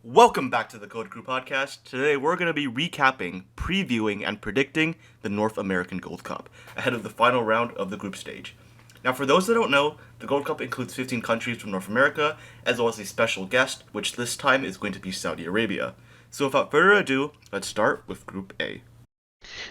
Welcome back to the CoDaKrew podcast. Today we're going to be recapping, previewing, and predicting the North American Gold Cup ahead of the final round of the group stage. Now, for those that don't know, the Gold Cup includes 15 countries from North America, as well as a special guest, which this time is going to be Saudi Arabia. So without further ado, let's start with Group A.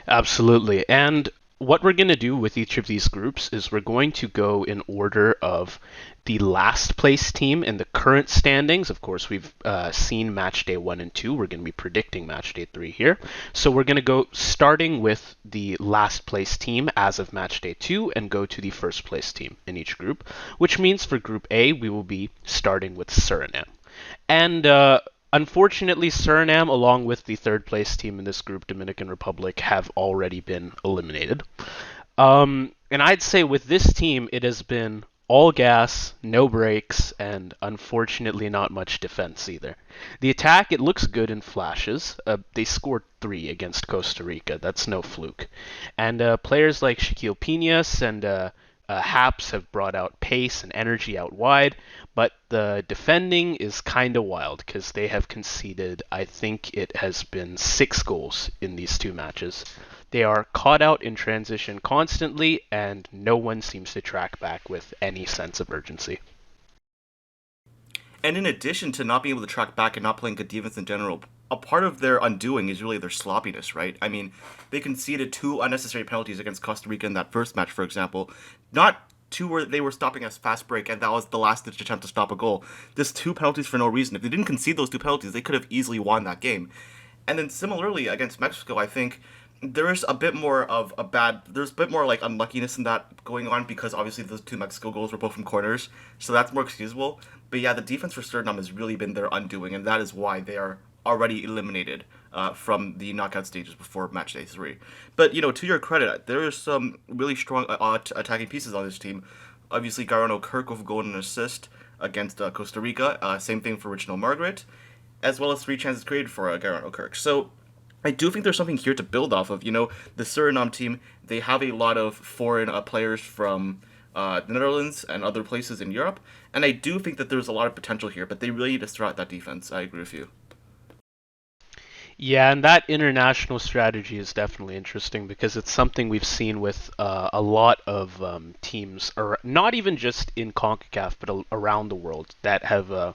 Absolutely. And what we're going to do with each of these groups is we're going to go in order of the last place team in the current standings. Of course, we've seen match day 1 and 2. We're going to be predicting match day 3 here. So we're going to go starting with the last place team as of match day 2 and go to the first place team in each group, which means for Group A, we will be starting with Suriname. And unfortunately, Suriname, along with the third place team in this group, Dominican Republic, have already been eliminated. And I'd say with this team, it has been all gas, no brakes, and unfortunately not much defense either. The attack, it looks good in flashes. They scored 3 against Costa Rica. That's no fluke. And players like Shaquille Pinas and Haps have brought out pace and energy out wide, but the defending is kind of wild because they have conceded, I think it has been 6 goals in these 2 matches. They are caught out in transition constantly, and no one seems to track back with any sense of urgency. And in addition to not being able to track back and not playing good defense in general, a part of their undoing is really their sloppiness, right? I mean, they conceded 2 unnecessary penalties against Costa Rica in that first match, for example. Not 2 where they were stopping a fast break, and that was the last-ditch attempt to stop a goal. Just 2 penalties for no reason. If they didn't concede those 2 penalties, they could have easily won that game. And then similarly, against Mexico, I think there's a bit more like unluckiness in that going on because obviously those 2 Mexico goals were both from corners, so that's more excusable. But yeah, the defense for Suriname has really been their undoing, and that is why they are already eliminated from the knockout stages before match day 3. But, to your credit, there are some really strong attacking pieces on this team. Obviously, Garano Kirk with a goal and an assist against Costa Rica. Same thing for Reginald Margaret, as well as 3 chances created for Garano Kirk. So I do think there's something here to build off of. The Suriname team, they have a lot of foreign players from the Netherlands and other places in Europe, and I do think that there's a lot of potential here, but they really need to throw out that defense. I agree with you. Yeah, and that international strategy is definitely interesting because it's something we've seen with a lot of teams, or not even just in CONCACAF, but around the world that have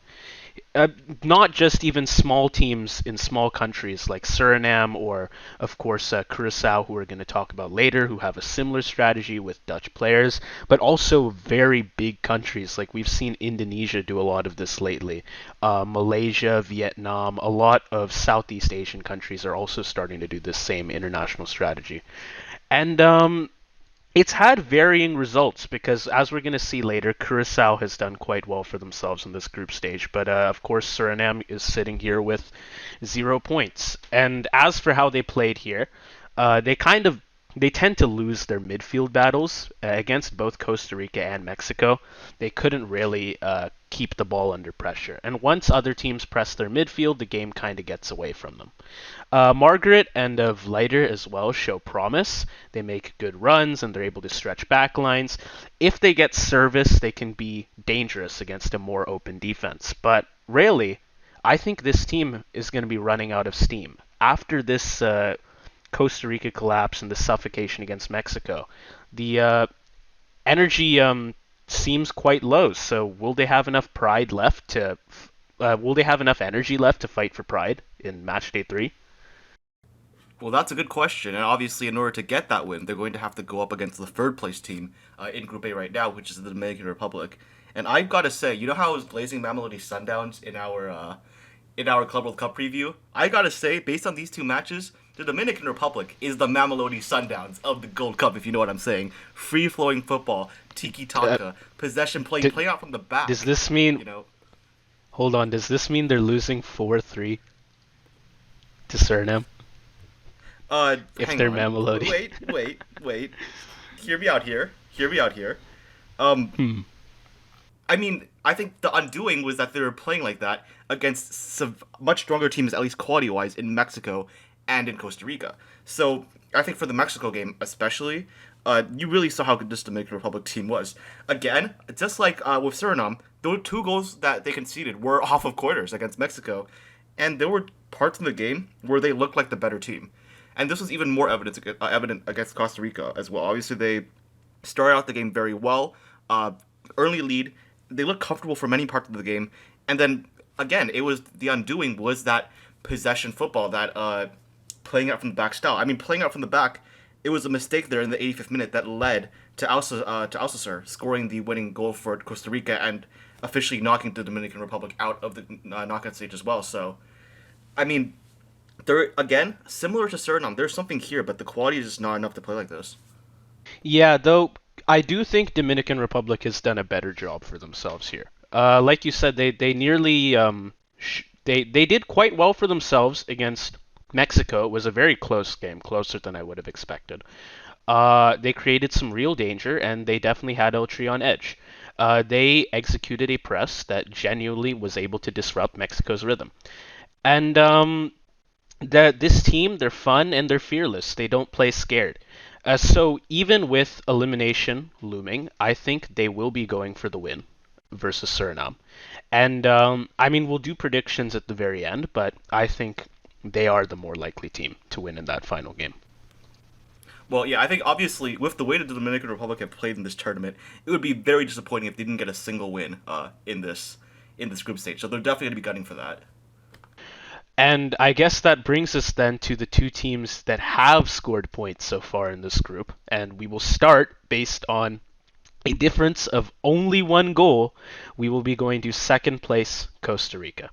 not just even small teams in small countries like Suriname or, of course, Curaçao, who we're going to talk about later, who have a similar strategy with Dutch players, but also very big countries. Like we've seen Indonesia do a lot of this lately. Malaysia, Vietnam, a lot of Southeast Asian countries are also starting to do this same international strategy. And it's had varying results because, as we're going to see later, Curaçao has done quite well for themselves in this group stage. But of course, Suriname is sitting here with 0 points. And as for how they played here, they tend to lose their midfield battles against both Costa Rica and Mexico. They couldn't really keep the ball under pressure. And once other teams press their midfield, the game kind of gets away from them. Margaret and Vleiter as well show promise. They make good runs and they're able to stretch back lines. If they get service, they can be dangerous against a more open defense. But really, I think this team is going to be running out of steam. After this Costa Rica collapse and the suffocation against Mexico, the energy seems quite low. So will they have enough pride left to? Will they have enough energy left to fight for pride in match day 3? Well, that's a good question, and obviously, in order to get that win, they're going to have to go up against the third place team in Group A right now, which is the Dominican Republic. And I've got to say, you know how I was glazing Mamelodi Sundowns in our Club World Cup preview? I got to say, based on these 2 matches, the Dominican Republic is the Mamelodi Sundowns of the Gold Cup, if you know what I'm saying. Free-flowing football, tiki-taka, possession play, play out from the back. Does this mean? Hold on. Does this mean they're losing 4-3 to Suriname? If they're Mamelodi. Wait. Hear me out here. I mean, I think the undoing was that they were playing like that against much stronger teams, at least quality-wise, in Mexico and in Costa Rica. So I think for the Mexico game especially, you really saw how good this Dominican Republic team was. Again, just like with Suriname, those 2 goals that they conceded were off of corners against Mexico. and there were parts in the game where they looked like the better team. And this was even more evident against Costa Rica as well. Obviously, they started out the game very well, uh, early lead. They looked comfortable for many parts of the game, and then again, it was the undoing was that possession football, that playing out from the back style. I mean, playing out from the back, it was a mistake there in the 85th minute that led to Alcacer scoring the winning goal for Costa Rica and officially knocking the Dominican Republic out of the knockout stage as well. So, I mean, there again, similar to Suriname, there's something here, but the quality is just not enough to play like this. Yeah, though I do think Dominican Republic has done a better job for themselves here. Like you said, they nearly they did quite well for themselves against Mexico. It was a very close game, closer than I would have expected. They created some real danger, and they definitely had Eltri on edge. They executed a press that genuinely was able to disrupt Mexico's rhythm. And this team, they're fun and they're fearless. They don't play scared. So even with elimination looming, I think they will be going for the win versus Suriname. And I mean, we'll do predictions at the very end, but I think they are the more likely team to win in that final game. Well, yeah, I think obviously with the way that the Dominican Republic have played in this tournament, it would be very disappointing if they didn't get a single win in this group stage. So they're definitely going to be gunning for that. And I guess that brings us then to the two teams that have scored points so far in this group. And we will start based on a difference of only one goal. We will be going to second place Costa Rica.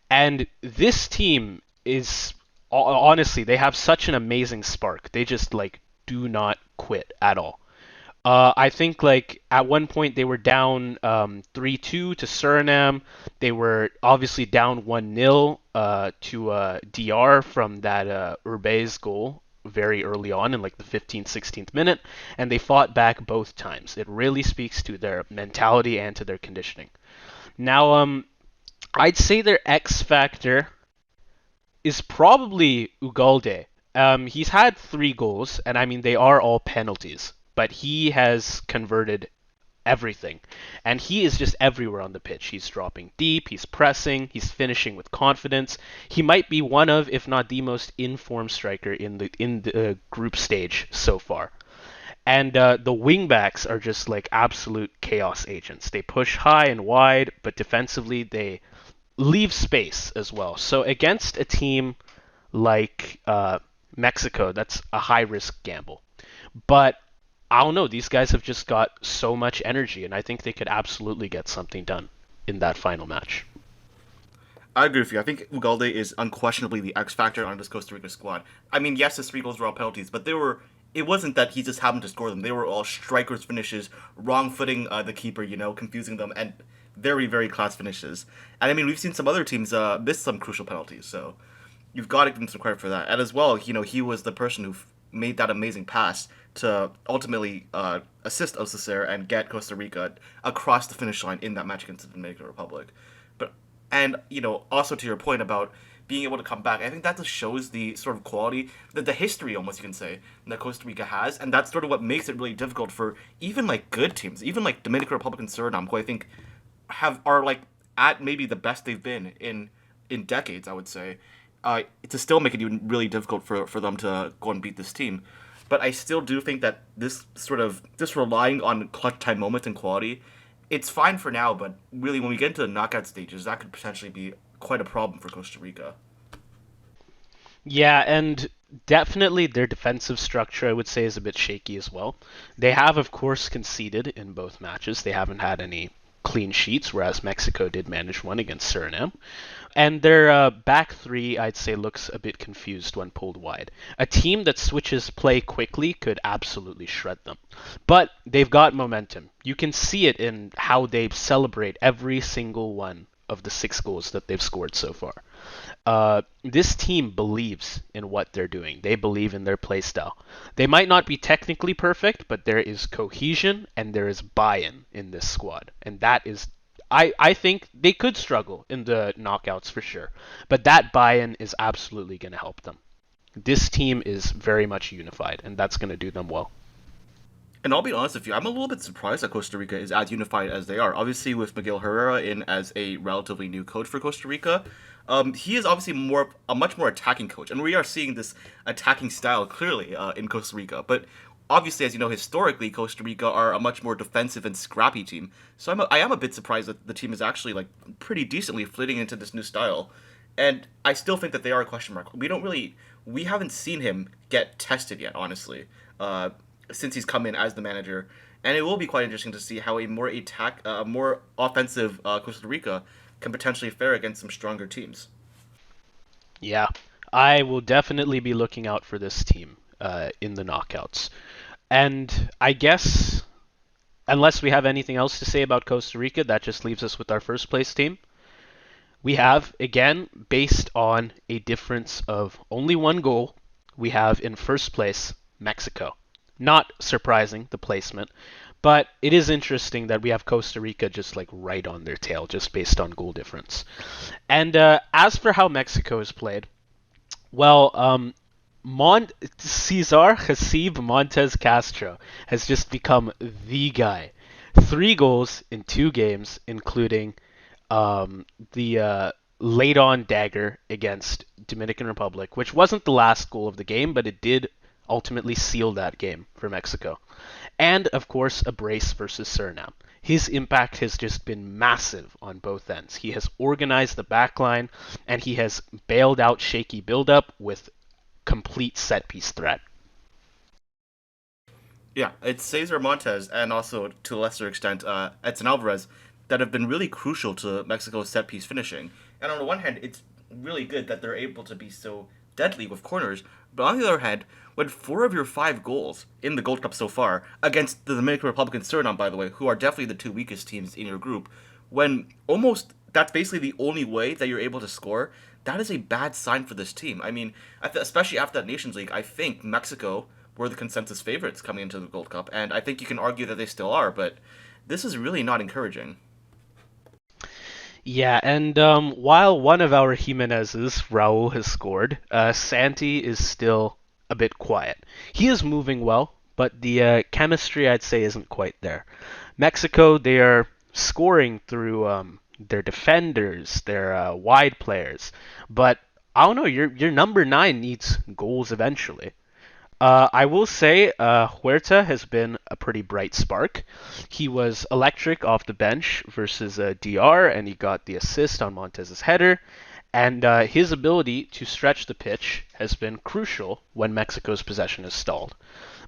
And this team is honestly, they have such an amazing spark. They just like do not quit at all. I think like at one point they were down 3-2 to Suriname. They were obviously down 1-0 to DR from that Urbez goal very early on in like the 15th, 16th minute, and they fought back both times. It really speaks to their mentality and to their conditioning. Now, I'd say their X factor is probably Ugalde. He's had 3 goals, and I mean they are all penalties, but he has converted everything, and he is just everywhere on the pitch. He's dropping deep, he's pressing, he's finishing with confidence. He might be one of, if not the most informed striker in the group stage so far. And the wingbacks are just like absolute chaos agents. They push high and wide, but defensively they leave space as well. So against a team like Mexico, that's a high risk gamble. But I don't know. These guys have just got so much energy, and I think they could absolutely get something done in that final match. I agree with you. I think Ugalde is unquestionably the X factor on this Costa Rica squad. I mean, yes, his 3 goals were all penalties, but they were. It wasn't that he just happened to score them. They were all strikers finishes, wrong footing the keeper, confusing them, and very, very class finishes. And I mean, we've seen some other teams miss some crucial penalties, so you've got to give him some credit for that. And as well, he was the person who made that amazing pass to ultimately assist Alcacer and get Costa Rica across the finish line in that match against the Dominican Republic. But and also to your point about being able to come back, I think that just shows the sort of quality, the history almost you can say that Costa Rica has, and that's sort of what makes it really difficult for even like good teams, even like Dominican Republic and Suriname, who I think are like at maybe the best they've been in decades, I would say, to still make it even really difficult for them to go and beat this team. But I still do think that this relying on clutch time moments and quality, it's fine for now, but really when we get into the knockout stages, that could potentially be quite a problem for Costa Rica. Yeah, and definitely their defensive structure, I would say, is a bit shaky as well. They have, of course, conceded in both matches. They haven't had any clean sheets, whereas Mexico did manage one against Suriname. And their back three, I'd say, looks a bit confused when pulled wide. A team that switches play quickly could absolutely shred them. But they've got momentum. You can see it in how they celebrate every single one of the 6 goals that they've scored so far. This team believes in what they're doing. They believe in their play style. They might not be technically perfect, but there is cohesion and there is buy-in in this squad. And that is, I think they could struggle in the knockouts for sure. But that buy-in is absolutely going to help them. This team is very much unified, and that's going to do them well. And I'll be honest with you, I'm a little bit surprised that Costa Rica is as unified as they are. Obviously, with Miguel Herrera in as a relatively new coach for Costa Rica, He is obviously a much more attacking coach, and we are seeing this attacking style clearly in Costa Rica. But obviously, as you know, historically, Costa Rica are a much more defensive and scrappy team. So I am a bit surprised that the team is actually like pretty decently fitting into this new style. And I still think that they are a question mark. We haven't seen him get tested yet, honestly, since he's come in as the manager. And it will be quite interesting to see how a more offensive Costa Rica can potentially fare against some stronger teams. Yeah, I will definitely be looking out for this team in the knockouts. And I guess, unless we have anything else to say about Costa Rica, that just leaves us with our first place team. We have, again, based on a difference of only one goal, we have in first place Mexico. Not surprising, the placement, but it is interesting that we have Costa Rica just like right on their tail, just based on goal difference. And as for how Mexico is played, well, Cesar Hasib Montez Castro has just become the guy. 3 goals in 2 games, including the late on dagger against Dominican Republic, which wasn't the last goal of the game, but it did ultimately seal that game for Mexico. And of course, a brace versus Suriname. His impact has just been massive on both ends. He has organized the backline and he has bailed out shaky buildup with complete set piece threat. Yeah, it's Cesar Montes and also to a lesser extent Edson Alvarez that have been really crucial to Mexico's set piece finishing. And on the one hand, it's really good that they're able to be so deadly with corners, but on the other hand, when 4 of your 5 goals in the Gold Cup so far against the Dominican Republic and Suriname, by the way, who are definitely the two weakest teams in your group, when almost that's basically the only way that you're able to score, that is a bad sign for this team. I mean, especially after that Nations League, I think Mexico were the consensus favorites coming into the Gold Cup, and I think you can argue that they still are, but this is really not encouraging. Yeah, and while one of our Jimenez's, Raul, has scored, Santi is still a bit quiet. He is moving well, but the chemistry, I'd say, isn't quite there. Mexico, they are scoring through their defenders, their wide players, but I don't know. Your number 9 needs goals eventually. I will say Huerta has been a pretty bright spark. He was electric off the bench versus DR, and he got the assist on Montez's header. And his ability to stretch the pitch has been crucial when Mexico's possession is stalled.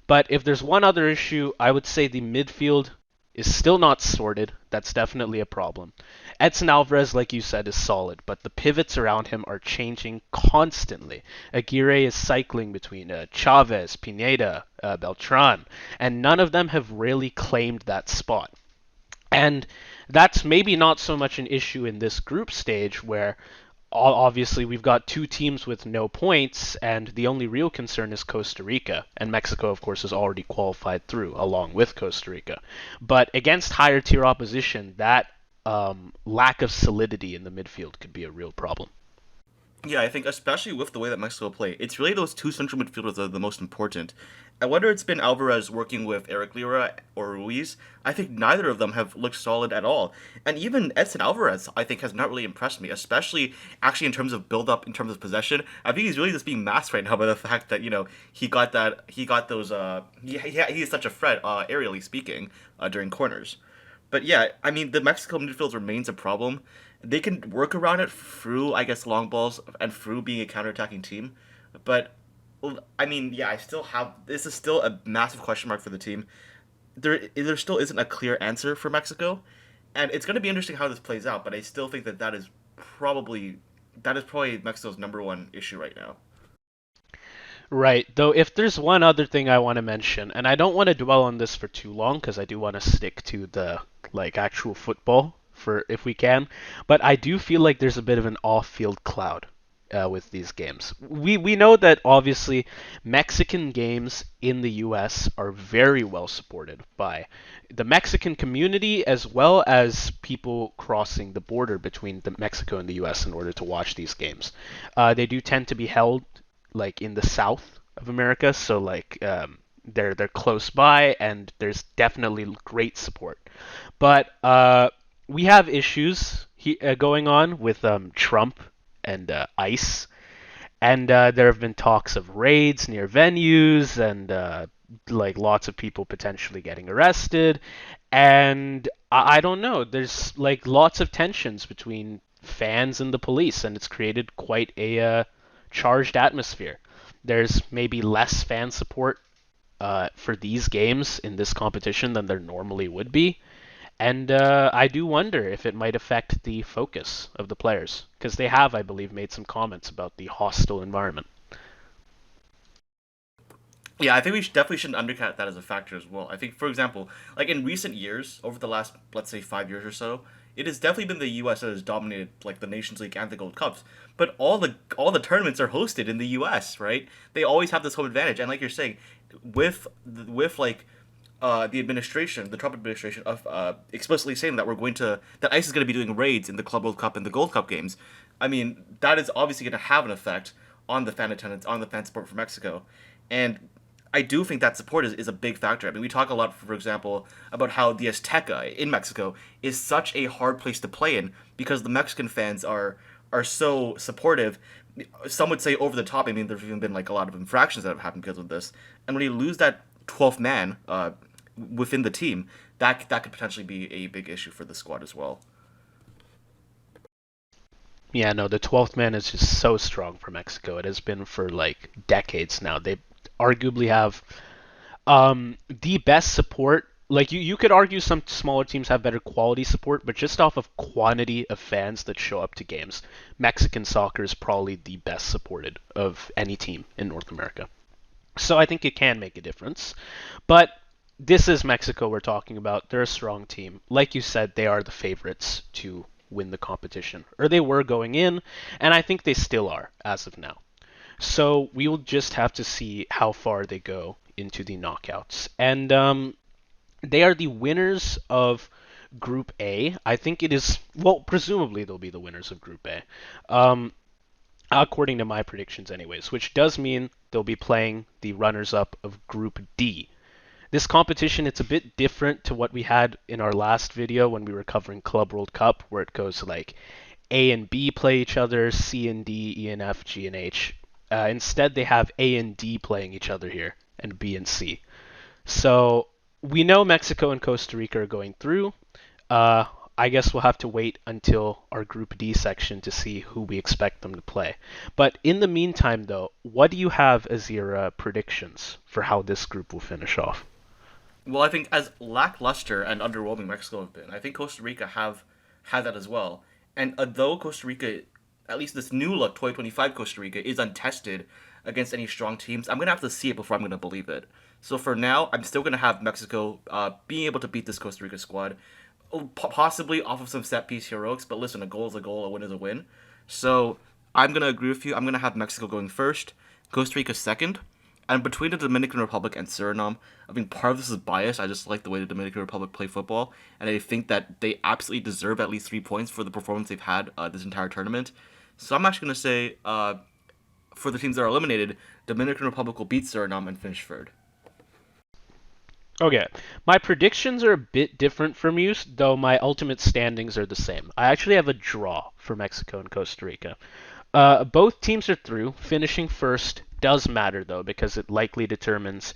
But if there's one other issue, I would say the midfield is still not sorted. That's definitely a problem. Edson Alvarez, like you said, is solid, but the pivots around him are changing constantly. Aguirre is cycling between Chavez, Pineda, Beltran, and none of them have really claimed that spot. And that's maybe not so much an issue in this group stage where obviously we've got 2 teams with no points, and the only real concern is Costa Rica. And Mexico, of course, has already qualified through along with Costa Rica. But against higher tier opposition, that lack of solidity in the midfield could be a real problem. Yeah, I think especially with the way that Mexico play, it's really those two central midfielders that are the most important. And whether it's been Alvarez working with Eric Lira or Ruiz, I think neither of them have looked solid at all. And even Edson Alvarez, I think, has not really impressed me, especially actually in terms of build up, in terms of possession. I think he's really just being masked right now by the fact that he got those he is such a threat aerially speaking during corners. But yeah, I mean the Mexico midfield remains a problem. They can work around it through, I guess, long balls and through being a counterattacking team. But I mean, yeah, I still have this is still a massive question mark for the team. There still isn't a clear answer for Mexico, and it's going to be interesting how this plays out. But I still think that that is probably Mexico's number one issue right now. Right, though if there's one other thing I want to mention, and I don't want to dwell on this for too long because I do want to stick to the like actual football for if we can, but I do feel like there's a bit of an off-field cloud with these games. We know that obviously Mexican games in the U.S. are very well supported by the Mexican community as well as people crossing the border between Mexico and the U.S. in order to watch these games. They do tend to be held like in the south of America, so like they're close by, and there's definitely great support. But we have issues going on with Trump and ice. And there have been talks of raids near venues and like lots of people potentially getting arrested. And I don't know. There's like lots of tensions between fans and the police, and it's created quite a charged atmosphere. There's maybe less fan support for these games in this competition than there normally would be. And I do wonder if it might affect the focus of the players, because they have, I believe, made some comments about the hostile environment. Yeah, I think we definitely shouldn't undercut that as a factor as well. I think, for example, like in recent years, over the last, let's say, 5 years or so, it has definitely been the U.S. that has dominated like the Nations League and the Gold Cups. But all the tournaments are hosted in the U.S., right? They always have this home advantage, and like you're saying, with like the administration, the Trump administration, of explicitly saying that that ICE is going to be doing raids in the Club World Cup and the Gold Cup games. I mean, that is obviously going to have an effect on the fan attendance, on the fan support for Mexico, and I do think that support is a big factor. I mean, we talk a lot, for example, about how the Azteca in Mexico is such a hard place to play in because the Mexican fans are so supportive. Some would say over the top. I mean, there's even been like a lot of infractions that have happened because of this. And when you lose that 12th man within the team, that could potentially be a big issue for the squad as well. Yeah, no, the 12th man is just so strong for Mexico. It has been for like decades now. They arguably have the best support. Like you could argue some smaller teams have better quality support, but just off of quantity of fans that show up to games, Mexican soccer is probably the best supported of any team in North America. So I think it can make a difference. But this is Mexico we're talking about. They're a strong team. Like you said, they are the favorites to win the competition, or they were going in, and I think they still are as of now. So we will just have to see how far they go into the knockouts. And they are the winners of Group A. I think it is, well, presumably they'll be the winners of Group A. Um, According to my predictions, anyways, which does mean they'll be playing the runners up of Group D. This competition, it's a bit different to what we had in our last video when we were covering Club World Cup, where it goes like A and B play each other, C and D, E and F, G and H. Instead, they have A and D playing each other here, and B and C. So we know Mexico and Costa Rica are going through. Uh, I guess we'll have to wait until our Group D section to see who we expect them to play. But in the meantime, though, what do you have as your predictions for how this group will finish off? Well, I think as lackluster and underwhelming Mexico have been, I think Costa Rica have had that as well. And though Costa Rica, at least this new look 2025 Costa Rica, is untested against any strong teams, I'm gonna have to see it before I'm gonna believe it. So for now, I'm still gonna have Mexico being able to beat this Costa Rica squad, possibly off of some set piece heroics. But listen, a goal is a goal, a win is a win. So I'm gonna agree with you. I'm gonna have Mexico going first, Costa Rica second. And between the Dominican Republic and Suriname, I mean, part of this is bias. I just like the way the Dominican Republic play football, and I think that they absolutely deserve at least 3 points for the performance they've had this entire tournament. So I'm actually going to say, for the teams that are eliminated, Dominican Republic will beat Suriname and finish third. Okay, my predictions are a bit different from you, though my ultimate standings are the same. I actually have a draw for Mexico and Costa Rica. Both teams are through. Finishing first does matter, though, because it likely determines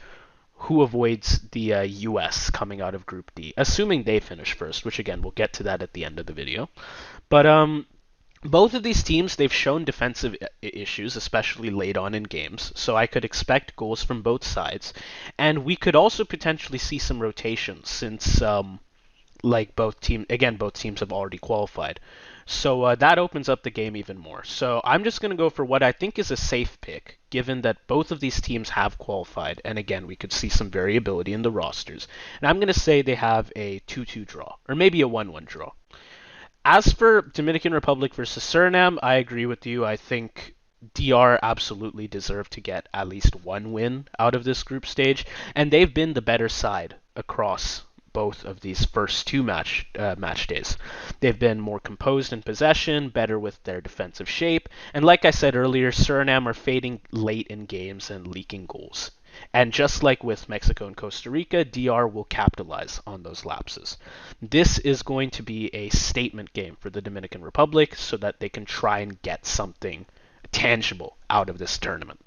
who avoids the U.S. coming out of Group D, assuming they finish first, which, again, we'll get to that at the end of the video. But both of these teams, they've shown defensive issues, especially late on in games, so I could expect goals from both sides. And we could also potentially see some rotations since, like both teams have already qualified. So that opens up the game even more. So I'm just going to go for what I think is a safe pick, given that both of these teams have qualified. And again, we could see some variability in the rosters. And I'm going to say they have a 2-2 draw, or maybe a 1-1 draw. As for Dominican Republic versus Suriname, I agree with you. I think DR absolutely deserve to get at least one win out of this group stage, and they've been the better side across both of these first two match days. They've been more composed in possession, better with their defensive shape, and like I said earlier, Suriname are fading late in games and leaking goals. And just like with Mexico and Costa Rica, DR will capitalize on those lapses. This is going to be a statement game for the Dominican Republic so that they can try and get something tangible out of this tournament.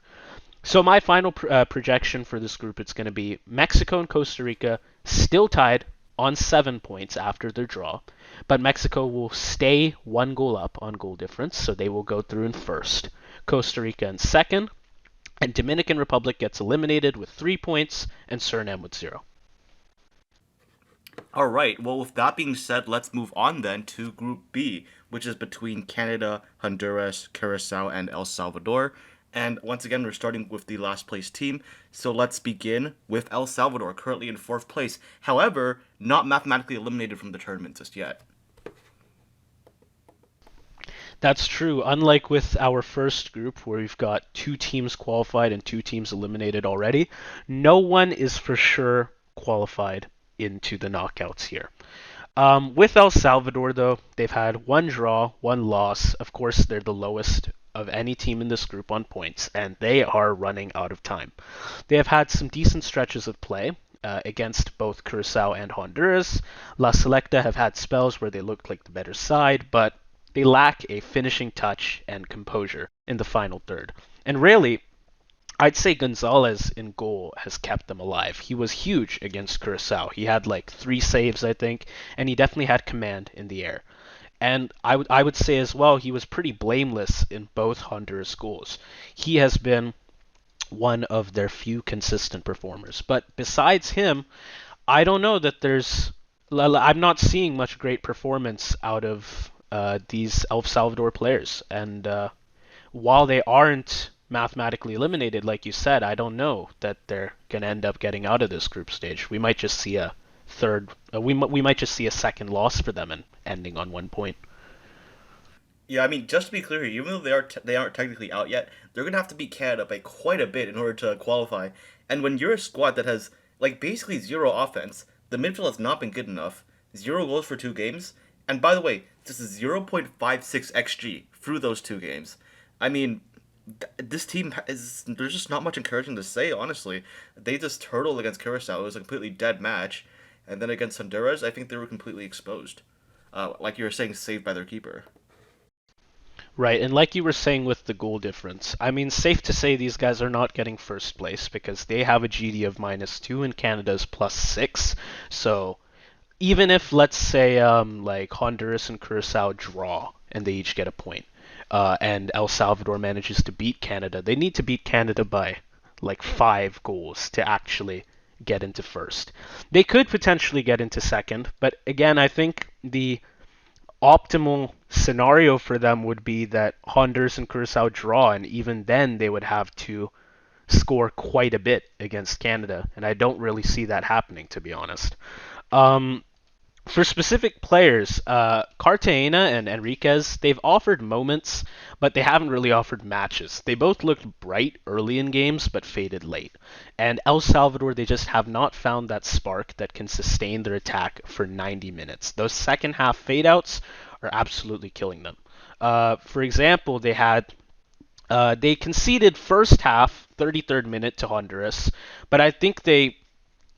So my final projection for this group, it's going to be Mexico and Costa Rica still tied on 7 points after their draw, but Mexico will stay 1 goal up on goal difference, so they will go through in first. Costa Rica in second, and Dominican Republic gets eliminated with 3 points, and Suriname with 0. All right. Well, with that being said, let's move on then to Group B, which is between Canada, Honduras, Curaçao, and El Salvador. And once again, we're starting with the last place team. So let's begin with El Salvador, currently in fourth place. However, not mathematically eliminated from the tournament just yet. That's true. Unlike with our first group, where we've got 2 teams qualified and 2 teams eliminated already, no one is for sure qualified into the knockouts here. With El Salvador, though, they've had 1 draw, 1 loss. Of course, they're the lowest of any team in this group on points, and they are running out of time. They have had some decent stretches of play against both Curaçao and Honduras. La Selecta have had spells where they looked like the better side, but they lack a finishing touch and composure in the final third. And really, I'd say Gonzalez in goal has kept them alive. He was huge against Curaçao. He had like 3 saves, I think, and he definitely had command in the air. And I would say as well, he was pretty blameless in both Honduras goals. He has been one of their few consistent performers. But besides him, I don't know that I'm not seeing much great performance out of these El Salvador players. And while they aren't mathematically eliminated, like you said, I don't know that they're going to end up getting out of this group stage. We might just see a we might just see a second loss for them and ending on 1 point. Yeah, I mean, just to be clear here, even though they aren't technically out yet, they're gonna have to beat Canada by quite a bit in order to qualify. And when you're a squad that has like basically zero offense, the midfield has not been good enough. 0 goals for 2 games, and by the way, this is 0.56 xG through those 2 games. I mean, this team is there's just not much encouraging to say. Honestly, they just turtled against Curacao. It was a completely dead match, and then against Honduras, I think they were completely exposed. Like you were saying, saved by their keeper. Right, and like you were saying with the goal difference, I mean, safe to say these guys are not getting first place because they have a GD of -2 and Canada's +6. So even if, let's say, like Honduras and Curacao draw and they each get a point, and El Salvador manages to beat Canada, they need to beat Canada by like 5 goals to actually get into first. They could potentially get into second, but again, I think the optimal scenario for them would be that Honduras and Curacao draw, and even then they would have to score quite a bit against Canada, and I don't really see that happening, to be honest. Um, for specific players, Cartagena and Enriquez, they've offered moments, but they haven't really offered matches. They both looked bright early in games, but faded late. And El Salvador, they just have not found that spark that can sustain their attack for 90 minutes. Those second half fade outs are absolutely killing them. For example, they conceded first half, 33rd minute to Honduras, but I think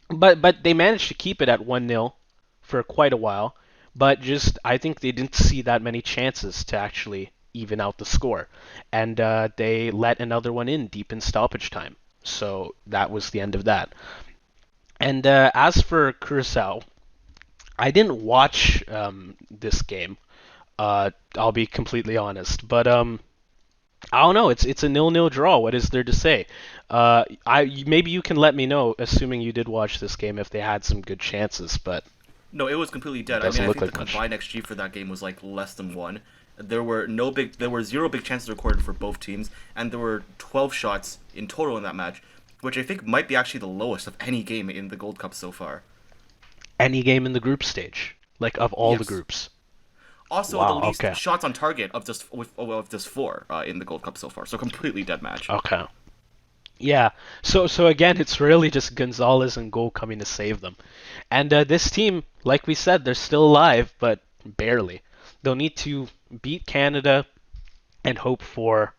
but they managed to keep it at 1-0 for quite a while, but just I think they didn't see that many chances to actually even out the score, and they let another one in deep in stoppage time. So that was the end of that. And as for Curacao, I didn't watch this game. I'll be completely honest, but I don't know. It's a 0-0 draw. What is there to say? Maybe you can let me know, assuming you did watch this game, if they had some good chances, but No, it was completely dead. I mean, doesn't I look think the like much. combined XG for that game was like less than 1. There were 0 big chances recorded for both teams, and there were 12 shots in total in that match, which I think might be actually the lowest of any game in the Gold Cup so far. Any game in the group stage, like of all the Yes. groups. Also, the Wow. least Okay. shots on target of just 4 in the Gold Cup so far. So completely dead match. Okay. Yeah. So again, it's really just Gonzalez and goal coming to save them. And this team, like we said, they're still alive, but barely. They'll need to beat Canada and hope for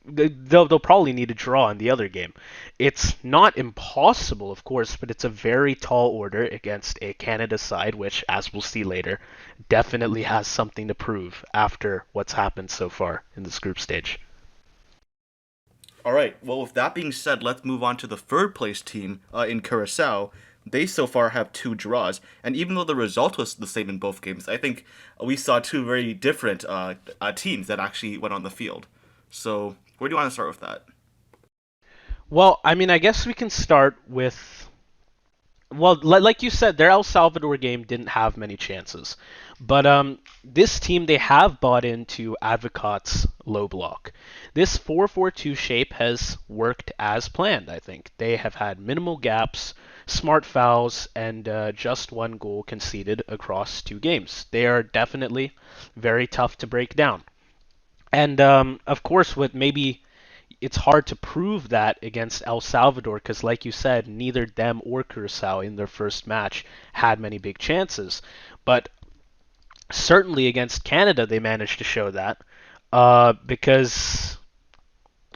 they'll probably need a draw in the other game. It's not impossible, of course, but it's a very tall order against a Canada side, which, as we'll see later, definitely has something to prove after what's happened so far in this group stage. All right. Well, with that being said, let's move on to the third place team in Curaçao. They so far have two draws, and even though the result was the same in both games, I think we saw two very different teams that actually went on the field. So, where do you want to start with that? Well, I mean, I guess we can start with well, like you said, their El Salvador game didn't have many chances, but this team they have bought into Advocaat's low block. This 4-4-2 shape has worked as planned. I think they have had minimal gaps, smart fouls, and just one goal conceded across two games. They are definitely very tough to break down. And of course, with maybe it's hard to prove that against El Salvador because, like you said, neither them or Curacao in their first match had many big chances. But certainly against Canada, they managed to show that because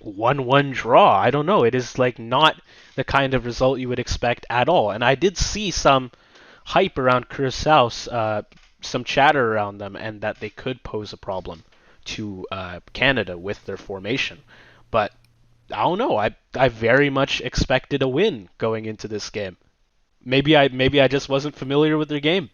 1-1 draw. I don't know. It is like not the kind of result you would expect at all. And I did see some hype around Curacao, some chatter around them, and that they could pose a problem to Canada with their formation. But I don't know. I very much expected a win going into this game. Maybe I just wasn't familiar with their game.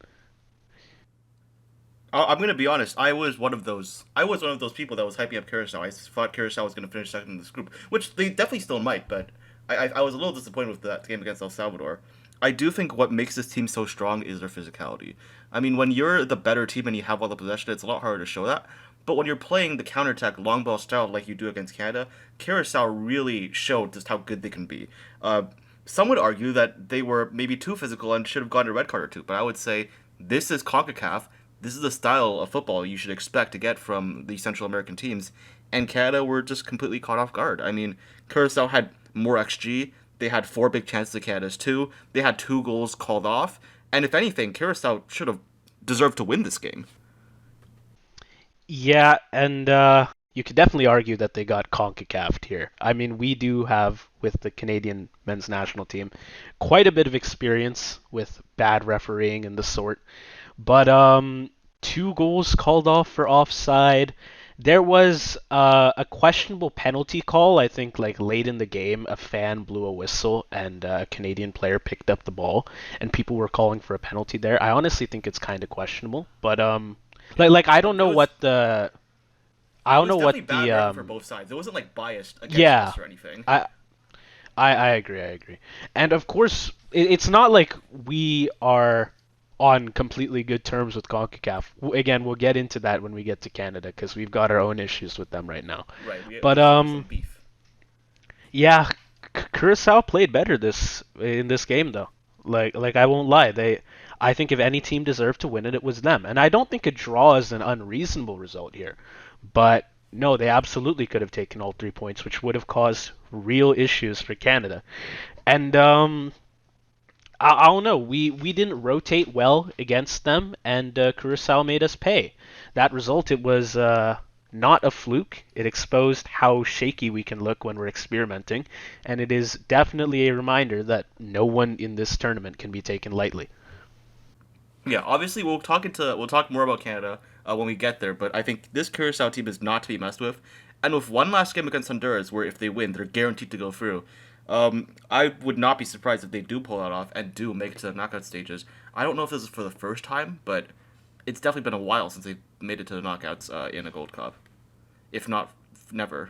I'm gonna be honest. I was one of those. I was one of those people that was hyping up Curacao. I thought Curacao was gonna finish second in this group, which they definitely still might. But I was a little disappointed with that game against El Salvador. I do think what makes this team so strong is their physicality. I mean, when you're the better team and you have all the possession, it's a lot harder to show that. But when you're playing the counterattack long ball style like you do against Canada, Curacao really showed just how good they can be. Some would argue that they were maybe too physical and should have gotten a red card or two, but I would say this is CONCACAF. This is the style of football you should expect to get from the Central American teams, and Canada were just completely caught off guard. I mean, Curacao had more XG. They had four big chances to Canada's two. They had two goals called off, and if anything, Curacao should have deserved to win this game. Yeah, and you could definitely argue that they got CONCACAF here. I mean, we do have with the Canadian men's national team quite a bit of experience with bad refereeing and the sort. But two goals called off for offside. There was a questionable penalty call. I think like late in the game, a fan blew a whistle and a Canadian player picked up the ball, and people were calling for a penalty there. I honestly think it's kind of questionable, but like It was I it don't was know definitely what bad the writing for both sides. It wasn't like biased against yeah. us or anything. I agree. I agree. And of course, it's not like we are on completely good terms with CONCACAF. Again, we'll get into that when we get to Canada because we've got our own issues with them right now. Right, But there's some beef. yeah, Curacao played better this in this game though. Like I won't lie, I think if any team deserved to win it, it was them. And I don't think a draw is an unreasonable result here. But no, they absolutely could have taken all 3 points, which would have caused real issues for Canada. And I don't know. We didn't rotate well against them, and Curacao made us pay. That result, it was not a fluke. It exposed how shaky we can look when we're experimenting, and it is definitely a reminder that no one in this tournament can be taken lightly. Yeah, obviously we'll talk more about Canada when we get there, but I think this Curacao team is not to be messed with. And with one last game against Honduras, where if they win, they're guaranteed to go through. I would not be surprised if they do pull that off and do make it to the knockout stages. I don't know if this is for the first time, but it's definitely been a while since they made it to the knockouts in a Gold Cup, if not never.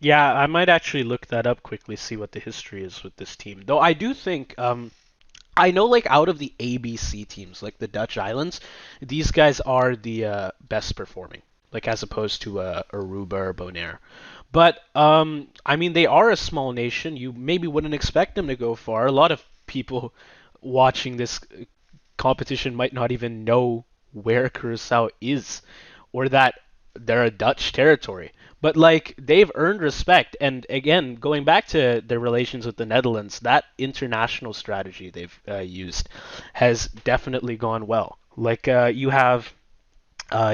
Yeah, I might actually look that up quickly, see what the history is with this team. Though I do think I know, like, out of the ABC teams, like the Dutch islands, these guys are the best performing, like as opposed to Aruba or Bonaire. But I mean, they are a small nation. You maybe wouldn't expect them to go far. A lot of people watching this competition might not even know where Curacao is, or that they're a Dutch territory. But like they've earned respect, and again, going back to their relations with the Netherlands, that international strategy they've used has definitely gone well. Like you have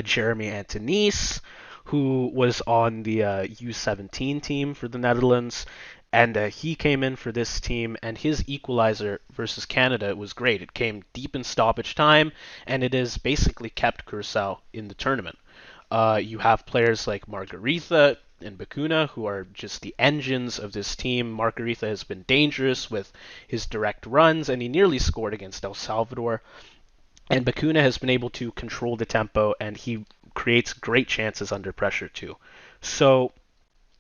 Jeremy Antonis, who was on the U17 team for the Netherlands. And he came in for this team, and his equalizer versus Canada was great. It came deep in stoppage time, and it has basically kept Curaçao in the tournament. You have players like Margarita and Bakuna, who are just the engines of this team. Margarita has been dangerous with his direct runs, and he nearly scored against El Salvador. And Bakuna has been able to control the tempo, and he creates great chances under pressure too. So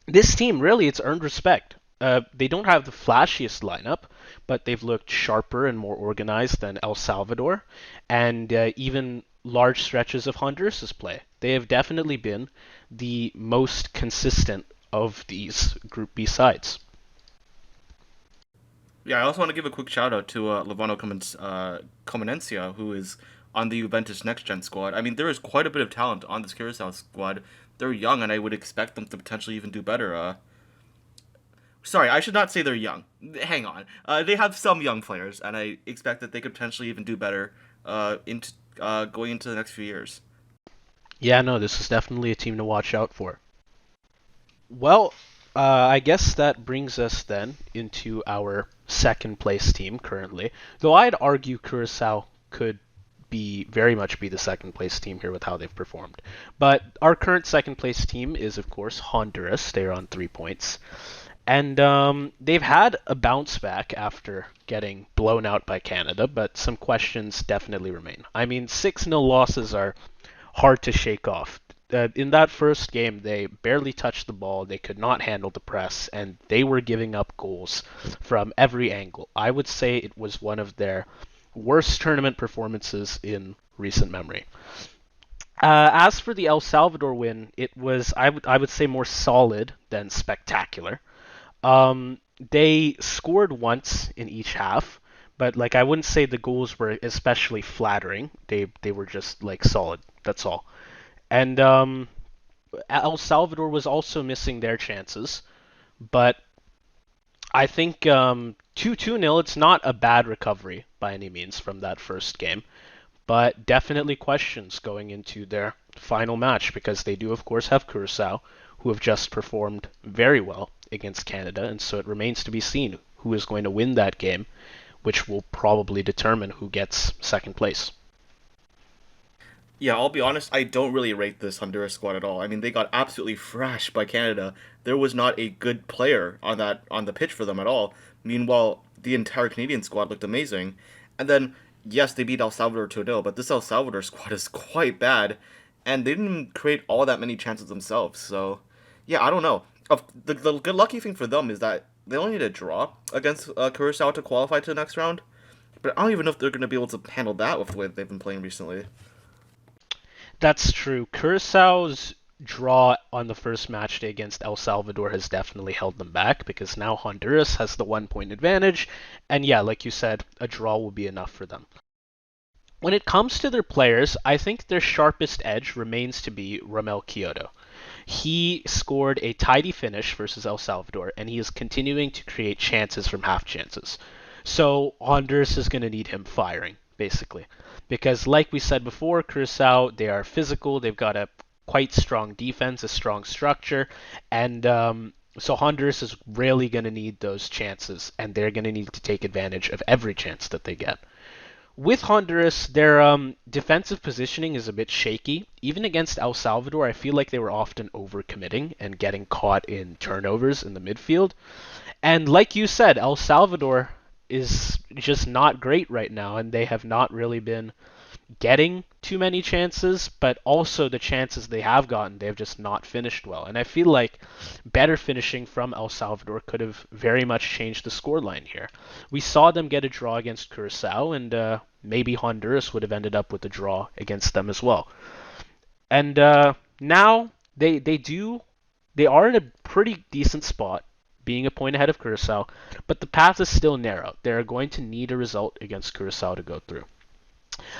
this team really, it's earned respect. They don't have the flashiest lineup, but they've looked sharper and more organized than El Salvador, and even large stretches of Honduras' play. They have definitely been the most consistent of these Group B sides. Yeah, I also want to give a quick shout out to Comenencia, who is on the Juventus Next Gen squad. I mean, there is quite a bit of talent on this Curaçao squad. They're young, and I would expect them to potentially even do better. Sorry, I should not say they're young. Hang on. They have some young players, and I expect that they could potentially even do better into going into the next few years. Yeah, no, this is definitely a team to watch out for. Well, I guess that brings us then into our second place team currently. Though I'd argue Curacao could be very much be the second place team here with how they've performed. But our current second place team is of course Honduras. They are on 3 points. And they've had a bounce back after getting blown out by Canada, but some questions definitely remain. I mean, 6-0 losses are hard to shake off. In that first game, they barely touched the ball, they could not handle the press, and they were giving up goals from every angle. I would say it was one of their worst tournament performances in recent memory. As for the El Salvador win, it was I would say more solid than spectacular. They scored once in each half, but like I wouldn't say the goals were especially flattering. They were just like solid. That's all. And El Salvador was also missing their chances, but I think 2-2 nil. It's not a bad recovery by any means from that first game, but definitely questions going into their final match because they do of course have Curacao, who have just performed very well against Canada, and so it remains to be seen who is going to win that game, which will probably determine who gets second place. Yeah, I'll be honest, I don't really rate this Honduras squad at all. I mean, they got absolutely thrashed by Canada. There was not a good player on the pitch for them at all. Meanwhile, the entire Canadian squad looked amazing. And then, yes, they beat El Salvador 2-0, but this El Salvador squad is quite bad, and they didn't even create all that many chances themselves. So, yeah, I don't know. The good lucky thing for them is that they only need a draw against Curacao to qualify to the next round. But I don't even know if they're going to be able to handle that with the way they've been playing recently. That's true. Curaçao's draw on the first match day against El Salvador has definitely held them back because now Honduras has the 1 point advantage, and yeah, like you said, a draw will be enough for them. When it comes to their players, I think their sharpest edge remains to be Romel Kyoto. He scored a tidy finish versus El Salvador, and he is continuing to create chances from half chances. So Honduras is going to need him firing, basically. Because, like we said before, Curacao, they are physical, they've got a quite strong defense, a strong structure, and so Honduras is really going to need those chances, and they're going to need to take advantage of every chance that they get. With Honduras, their defensive positioning is a bit shaky. Even against El Salvador, I feel like they were often overcommitting and getting caught in turnovers in the midfield. And like you said, El Salvador is just not great right now, and they have not really been getting too many chances, but also the chances they have gotten, they have just not finished well. And I feel like better finishing from El Salvador could have very much changed the scoreline here. We saw them get a draw against Curacao, and maybe Honduras would have ended up with a draw against them as well. And now they are in a pretty decent spot, being a point ahead of Curacao, but the path is still narrow. They are going to need a result against Curacao to go through.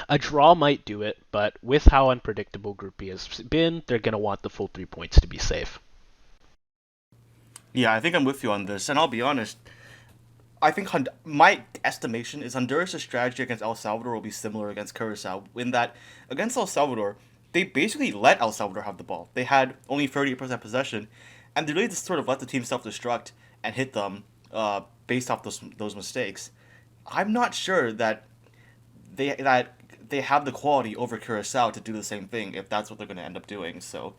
A draw might do it, but with how unpredictable Group B has been, they're going to want the full 3 points to be safe. Yeah, I think I'm with you on this, and I'll be honest. I think my estimation is Honduras' strategy against El Salvador will be similar against Curacao, in that against El Salvador, they basically let El Salvador have the ball. They had only 30% possession, and they really just sort of let the team self-destruct and hit them based off those mistakes. I'm not sure that they have the quality over Curaçao to do the same thing if that's what they're going to end up doing. So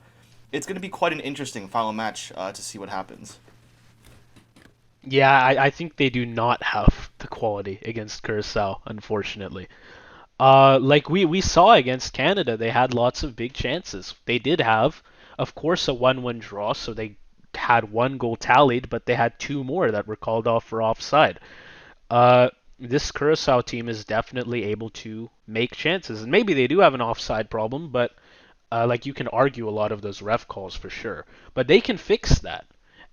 it's going to be quite an interesting final match to see what happens. Yeah, I think they do not have the quality against Curacao, unfortunately. Like we saw against Canada, they had lots of big chances. They did have, of course, a 1-1 draw, so they had one goal tallied, but they had two more that were called off for offside. Uh, this Curacao team is definitely able to make chances, and maybe they do have an offside problem, but like you can argue a lot of those ref calls for sure, but they can fix that.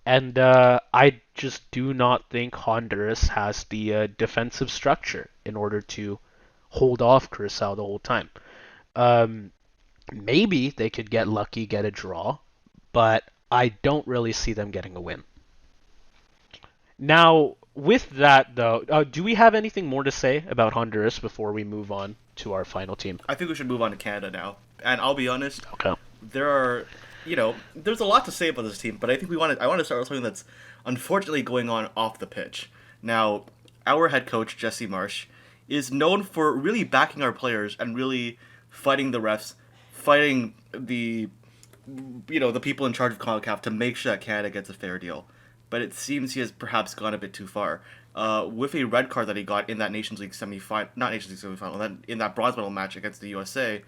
And I just do not think Honduras has the defensive structure in order to hold off Curacao the whole time. Um, Maybe they could get lucky, get a draw, but I don't really see them getting a win. Now, with that though, do we have anything more to say about Honduras before we move on to our final team? I think we should move on to Canada now. And I'll be honest, Okay. there are, there's a lot to say about this team, but I want to start with something that's unfortunately going on off the pitch. Now, our head coach Jesse Marsh is known for really backing our players and really fighting the refs, fighting the people in charge of CONCACAF to make sure that Canada gets a fair deal. But it seems he has perhaps gone a bit too far. With a red card that he got in that Nations League semifinal, not Nations League semifinal, in that bronze medal match against the USA,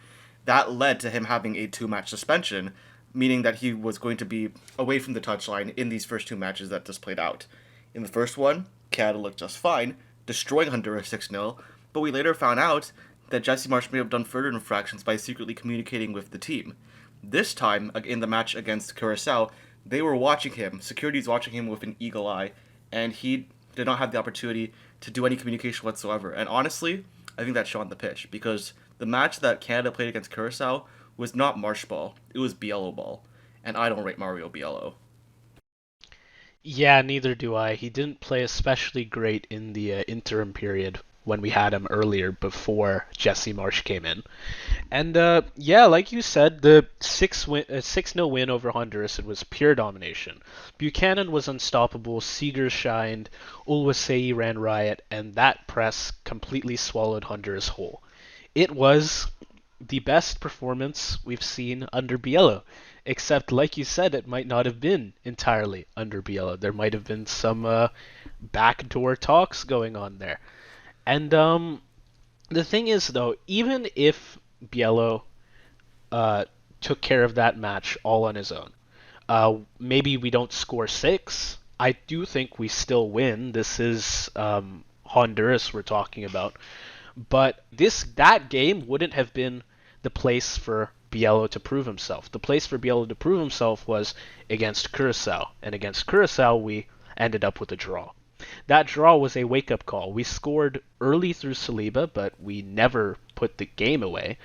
that led to him having a 2-match suspension, meaning that he was going to be away from the touchline in these first two matches that just played out. In the first one, Canada looked just fine, destroying Honduras 6-0, but we later found out that Jesse Marsh may have done further infractions by secretly communicating with the team. This time, in the match against Curaçao, they were watching him, security's watching him with an eagle eye, and he did not have the opportunity to do any communication whatsoever. And honestly, I think that showed on the pitch, because the match that Canada played against Curaçao was not Marsh ball, it was Biello ball, and I don't rate Mario Biello. Yeah, neither do I. He didn't play especially great in the interim period when we had him earlier before Jesse Marsh came in. And yeah, like you said, the 6-0 win over Honduras, it was pure domination. Buchanan was unstoppable, Seeger shined, Ulwasei ran riot, and that press completely swallowed Honduras whole. It was the best performance we've seen under Biello. Except, like you said, it might not have been entirely under Biello. There might have been some backdoor talks going on there. And the thing is, though, even if Biello uh, took care of that match all on his own, maybe we don't score six. I do think we still win. This is Honduras we're talking about. But that game wouldn't have been the place for Biello to prove himself. The place for Biello to prove himself was against Curaçao, and against Curaçao we ended up with a draw. That draw was a wake-up call. We scored early through Saliba, but we never put the game away.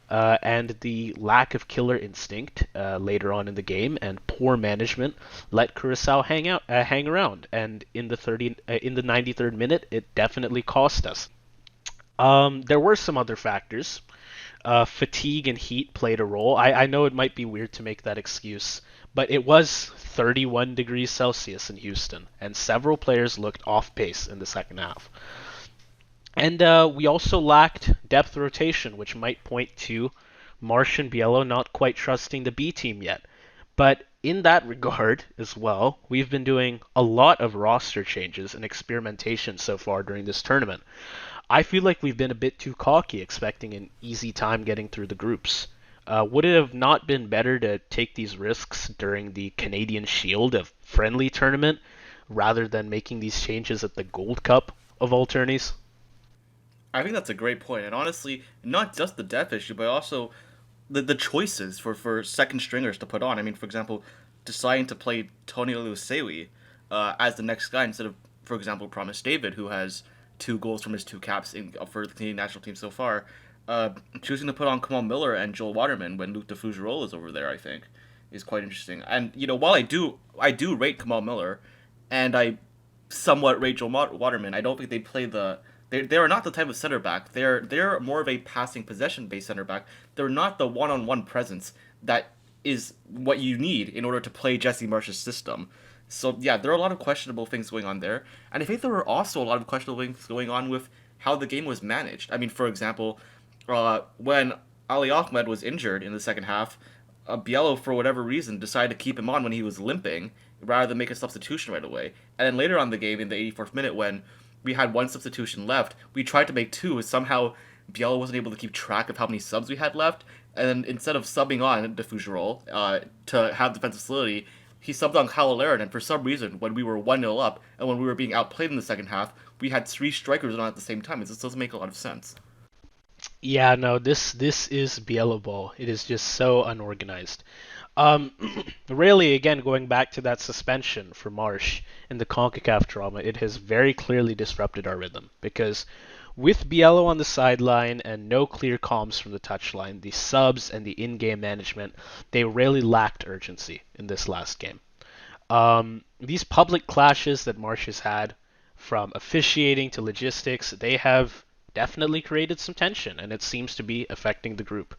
And the lack of killer instinct later on in the game and poor management let Curaçao hang around. And in the 93rd minute, it definitely cost us. There were some other factors. Fatigue and heat played a role. I know it might be weird to make that excuse, but it was 31 degrees Celsius in Houston, and several players looked off pace in the second half. And we also lacked depth rotation, which might point to Marsh and Biello not quite trusting the B team yet. But in that regard as well, we've been doing a lot of roster changes and experimentation so far during this tournament. I feel like we've been a bit too cocky, expecting an easy time getting through the groups. Would it have not been better to take these risks during the Canadian Shield, a friendly tournament, rather than making these changes at the Gold Cup of all tourneys? I think that's a great point, and honestly, not just the depth issue, but also the choices for second stringers to put on. I mean, for example, deciding to play Tony Lusewi as the next guy instead of, for example, Promise David, who has 2 goals from his 2 caps for the Canadian national team so far. Choosing to put on Kamal Miller and Joel Waterman when Luke de Fougerolles is over there, I think, is quite interesting. And while I do rate Kamal Miller, and I somewhat rate Joel Waterman, I don't think they play the They are not the type of center back. They're more of a passing possession based center back. They're not the one on one presence that is what you need in order to play Jesse Marsh's system. So yeah, there are a lot of questionable things going on there, and I think there were also a lot of questionable things going on with how the game was managed. I mean, for example, when Ali Ahmed was injured in the second half, Biello, for whatever reason, decided to keep him on when he was limping rather than make a substitution right away. And then later on in the game, in the 84th minute, when we had one substitution left, we tried to make two, and somehow Biello wasn't able to keep track of how many subs we had left. And then instead of subbing on de Fougerolles to have defensive facility, he subbed on Kyle Larin, and for some reason, when we were 1-0 up, and when we were being outplayed in the second half, we had three strikers on at the same time. It just doesn't make a lot of sense. Yeah, no, this is Biello ball. It is just so unorganized. Um, really, again, going back to that suspension for Marsh and the CONCACAF drama, it has very clearly disrupted our rhythm because with Biello on the sideline and no clear comms from the touchline, the subs and the in-game management, they really lacked urgency in this last game. These public clashes that Marsh has had, from officiating to logistics, they have definitely created some tension, and it seems to be affecting the group.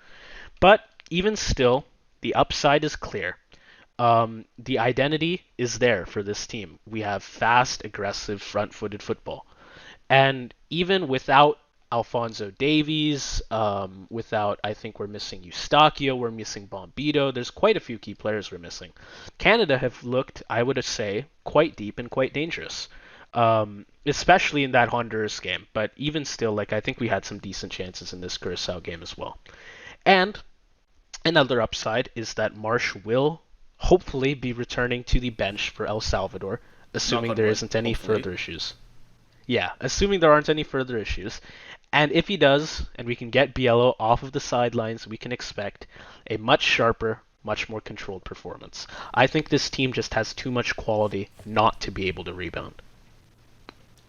But even still, the upside is clear. The identity is there for this team. We have fast, aggressive, front-footed football. And even without Alfonso Davies, without, I think we're missing Eustachio, we're missing Bombito, there's quite a few key players we're missing. Canada have looked, I would say, quite deep and quite dangerous. Especially in that Honduras game, but even still, like I think we had some decent chances in this Curaçao game as well. And another upside is that Marsh will hopefully be returning to the bench for El Salvador, assuming there isn't any further issues. Yeah, assuming there aren't any further issues. And if he does, and we can get Biello off of the sidelines, we can expect a much sharper, much more controlled performance. I think this team just has too much quality not to be able to rebound.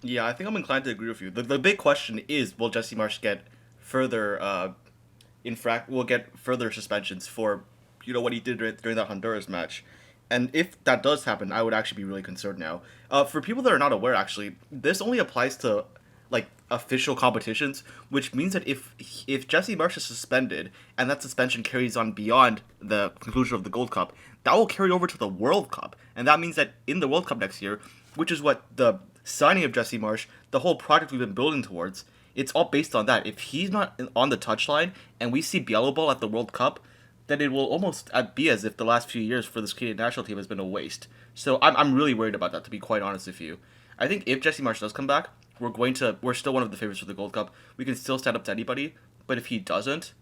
Yeah, I think I'm inclined to agree with you. The big question is, will Jesse Marsh get further will get further suspensions for what he did during that Honduras match? And if that does happen, I would actually be really concerned now. For people that are not aware, actually, this only applies to like official competitions, which means that if Jesse Marsh is suspended and that suspension carries on beyond the conclusion of the Gold Cup, that will carry over to the World Cup, and that means that in the World Cup next year, which is what the signing of Jesse Marsh, the whole project we've been building towards, it's all based on that. If he's not on the touchline and we see Biello ball at the World Cup, then it will almost be as if the last few years for this Canadian national team has been a waste. So I'm really worried about that, to be quite honest with you. I think if Jesse Marsh does come back, we're still one of the favorites for the Gold Cup. We can still stand up to anybody, but if he doesn't,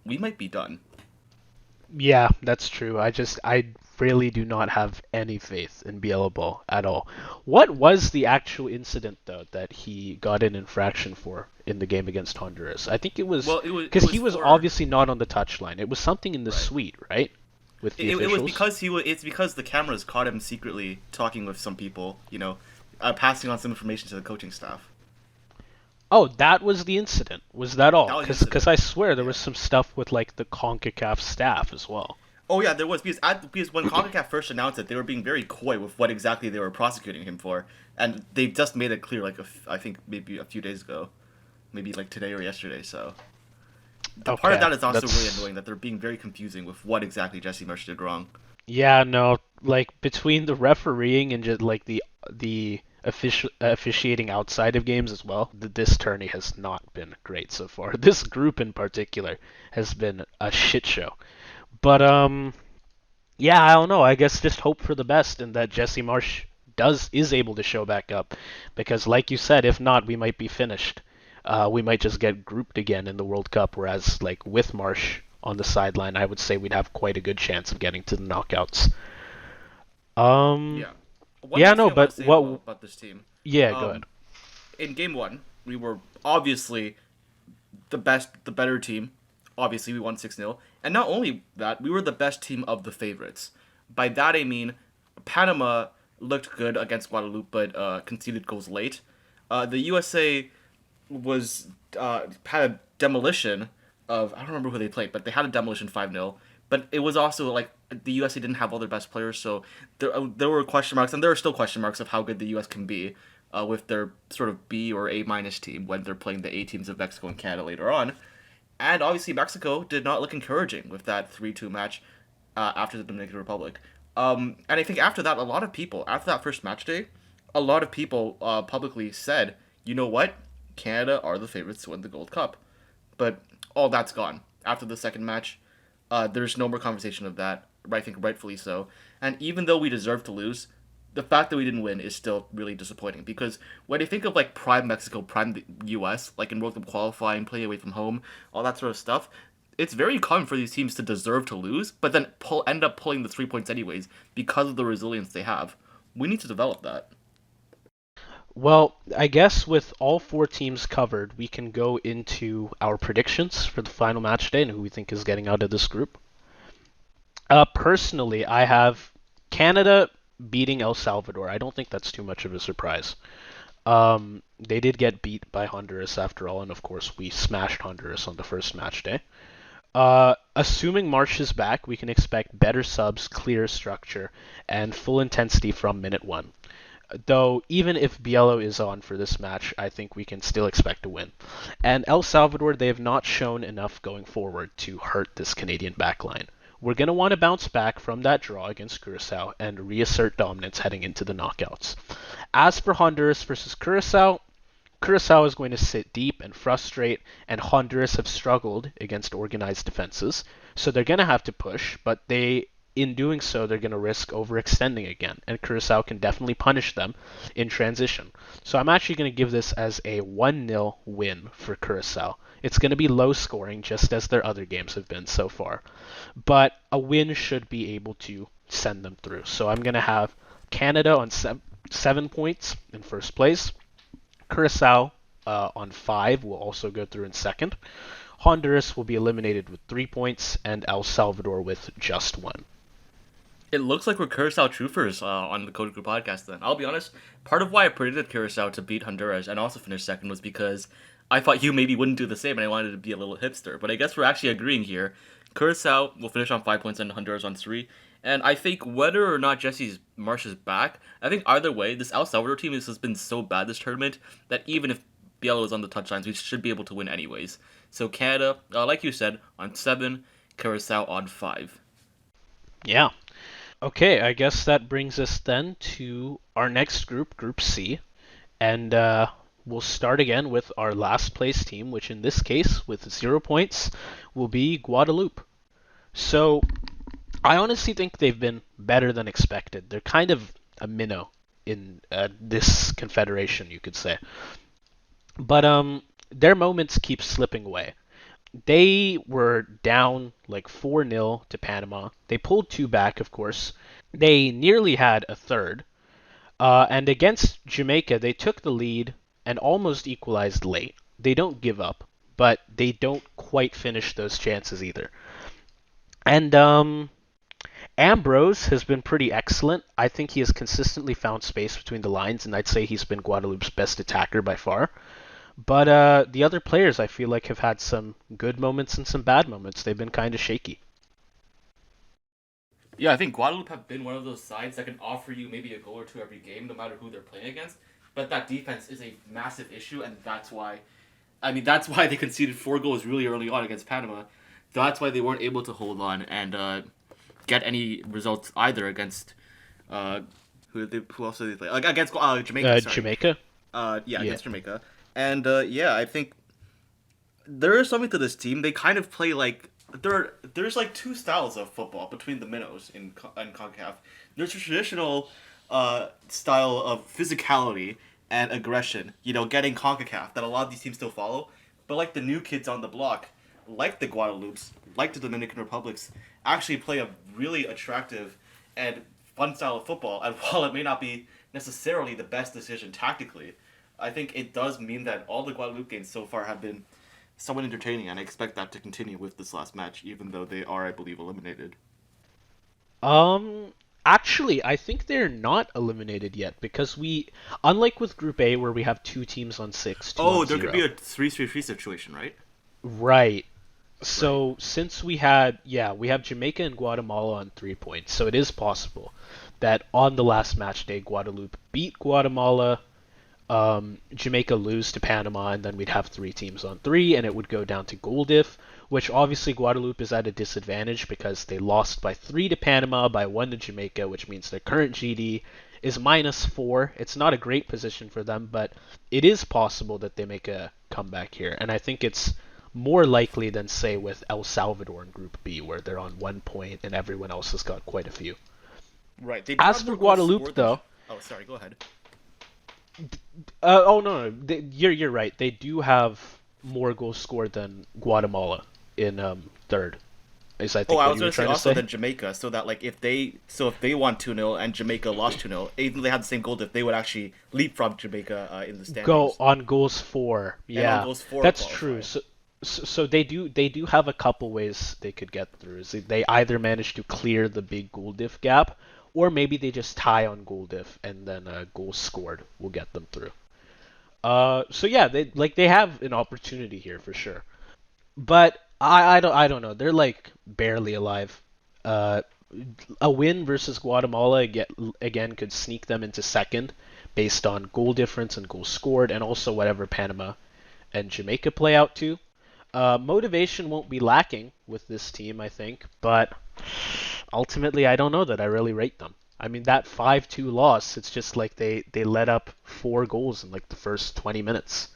we might be done. Yeah, that's true. I really do not have any faith in Biello ball at all. What was the actual incident though that he got an infraction for in the game against Honduras? I think it was because he was obviously not on the touchline. It was something in the Right. suite, right? With the It officials. was because it's because the cameras caught him secretly talking with some people, passing on some information to the coaching staff. Oh, that was the incident. Was that all? That was the incident. Because I swear there Yeah. was some stuff with like the CONCACAF staff as well. Oh yeah, there was because when CONCACAF first announced it, they were being very coy with what exactly they were prosecuting him for, and they just made it clear like I think maybe a few days ago, maybe like today or yesterday. So the part of Okay, that is also that's really annoying that they're being very confusing with what exactly Jesse Marsh did wrong. yeah, no, like between the refereeing and just like the officiating outside of games as well, this tourney has not been great so far. This group in particular has been a shit show. But yeah, I don't know. I guess just hope for the best and that Jesse Marsh is able to show back up, because like you said, if not, we might be finished. We might just get grouped again in the World Cup. Whereas like with Marsh on the sideline, I would say we'd have quite a good chance of getting to the knockouts. Um, Yeah. One yeah, last no, thing I want but to say what? about this team. Yeah, go ahead. Um, in game one, we were obviously the better team. Obviously, we won 6-0. And not only that, we were the best team of the favorites. By that, I mean Panama looked good against Guadeloupe, but conceded goals late. The USA was had a demolition of, I don't remember who they played, but they had a demolition 5-0. But it was also like the USA didn't have all their best players, so there were question marks, and there are still question marks of how good the US can be. with their sort of B or A minus team when they're playing the A teams of Mexico and Canada later on. And obviously, Mexico did not look encouraging with that 3-2 match after the Dominican Republic. And I think after that, a lot of people, after that first match day, a lot of people publicly said, you know what? Canada are the favorites to win the Gold Cup. But all that's gone. After the second match, there's no more conversation of that. I think rightfully so. And even though we deserve to lose, the fact that we didn't win is still really disappointing because when you think of like prime Mexico, prime the U.S., like in World Cup qualifying, playing away from home, all that sort of stuff, it's very common for these teams to deserve to lose, but then end up pulling the 3 points anyways because of the resilience they have. We need to develop that. Well, I guess with all four teams covered, we can go into our predictions for the final match day and who we think is getting out of this group. Personally, I have Canada beating El Salvador. I don't think that's too much of a surprise. They did get beat by Honduras after all, and of course we smashed Honduras on the first match day. Assuming March is back, we can expect better subs, clearer structure, and full intensity from minute one. Though, even if Biello is on for this match, I think we can still expect a win. And El Salvador, they have not shown enough going forward to hurt this Canadian backline. We're going to want to bounce back from that draw against Curaçao and reassert dominance heading into the knockouts. As for Honduras versus Curaçao, Curaçao is going to sit deep and frustrate, and Honduras have struggled against organized defenses, so they're going to have to push, but in doing so, they're going to risk overextending again, and Curaçao can definitely punish them in transition. So I'm actually going to give this as a 1-0 win for Curaçao. It's going to be low scoring, just as their other games have been so far, but a win should be able to send them through. So I'm going to have Canada on 7 points in first place. Curaçao on 5 will also go through in second. Honduras will be eliminated with 3 points, and El Salvador with just 1. It looks like we're Curaçao truthers on the CoDaKrew podcast then. I'll be honest, part of why I predicted Curaçao to beat Honduras and also finish second was because I thought you maybe wouldn't do the same and I wanted to be a little hipster. But I guess we're actually agreeing here. Curaçao will finish on 5 points and Honduras on 3. And I think whether or not Jesse's Marsh is back, I think either way, this El Salvador team has been so bad this tournament that even if Biello is on the touchlines, we should be able to win anyways. So Canada, like you said, on 7, Curaçao on 5. Yeah. Okay, I guess that brings us then to our next group, Group C. And we'll start again with our last place team, which in this case, with 0 points, will be Guadeloupe. So I honestly think they've been better than expected. They're kind of a minnow in this confederation, you could say. But their moments keep slipping away. They were down like 4-0 to Panama. They pulled 2 back, of course. They nearly had a third. And against Jamaica, they took the lead and almost equalized late. They don't give up, but they don't quite finish those chances either. And Ambrose has been pretty excellent. I think he has consistently found space between the lines, and I'd say he's been Guadeloupe's best attacker by far. But the other players, I feel like, have had some good moments and some bad moments. They've been kind of shaky. Yeah, I think Guadeloupe have been one of those sides that can offer you maybe a goal or two every game, no matter who they're playing against. But that defense is a massive issue, and that's why. I mean, that's why they conceded 4 goals really early on against Panama. That's why they weren't able to hold on and get any results either against who else did they play? Against Jamaica. Sorry. Jamaica. Yeah, against Jamaica. And yeah, I think there is something to this team. They kind of play like there's like 2 styles of football between the minnows in CONCACAF. There's a traditional style of physicality and aggression, getting CONCACAF that a lot of these teams still follow. But like the new kids on the block, like the Guadeloupes, like the Dominican Republics, actually play a really attractive and fun style of football. And while it may not be necessarily the best decision tactically, I think it does mean that all the Guadeloupe games so far have been somewhat entertaining, and I expect that to continue with this last match, even though they are, I believe, eliminated. Actually, I think they're not eliminated yet because unlike with Group A where we have 2 teams on 6, 2 on there 0. could be a 3-3-3 situation, right? Right. So since we have Jamaica and Guatemala on 3 points, so it is possible that on the last match day Guadeloupe beat Guatemala, Jamaica lose to Panama, and then we'd have three teams on three, and it would go down to goal diff, which obviously Guadeloupe is at a disadvantage because they lost by three to Panama, by one to Jamaica, which means their current GD is -4. It's not a great position for them, but it is possible that they make a comeback here, and I think it's more likely than, say, with El Salvador in Group B, where they're on 1 point and everyone else has got quite a few. Right. They do As have for more goals Guadeloupe, scored than. though, Oh, sorry. Go ahead. oh no, no, you're right. They do have more goals scored than Guatemala in third. Is I Oh, think I what was you were gonna say trying to also say. then Jamaica, so that like if they won 2-0 and Jamaica lost 2-0, even though they had the same goal, if they would actually leapfrog Jamaica in the Go standings on goals for. and on Yeah, goals for that's true. qualify. So they do have a couple ways they could get through. Is they either manage to clear the big goal diff gap, or maybe they just tie on goal diff and then goals scored will get them through. So yeah, they have an opportunity here for sure. But I don't know. They're like barely alive. Uh, a win versus Guatemala again could sneak them into second based on goal difference and goals scored, and also whatever Panama and Jamaica play out to. Motivation won't be lacking with this team, I think, but ultimately, I don't know that I really rate them. I mean, that 5-2 loss, it's just like they let up 4 goals in like the first 20 minutes.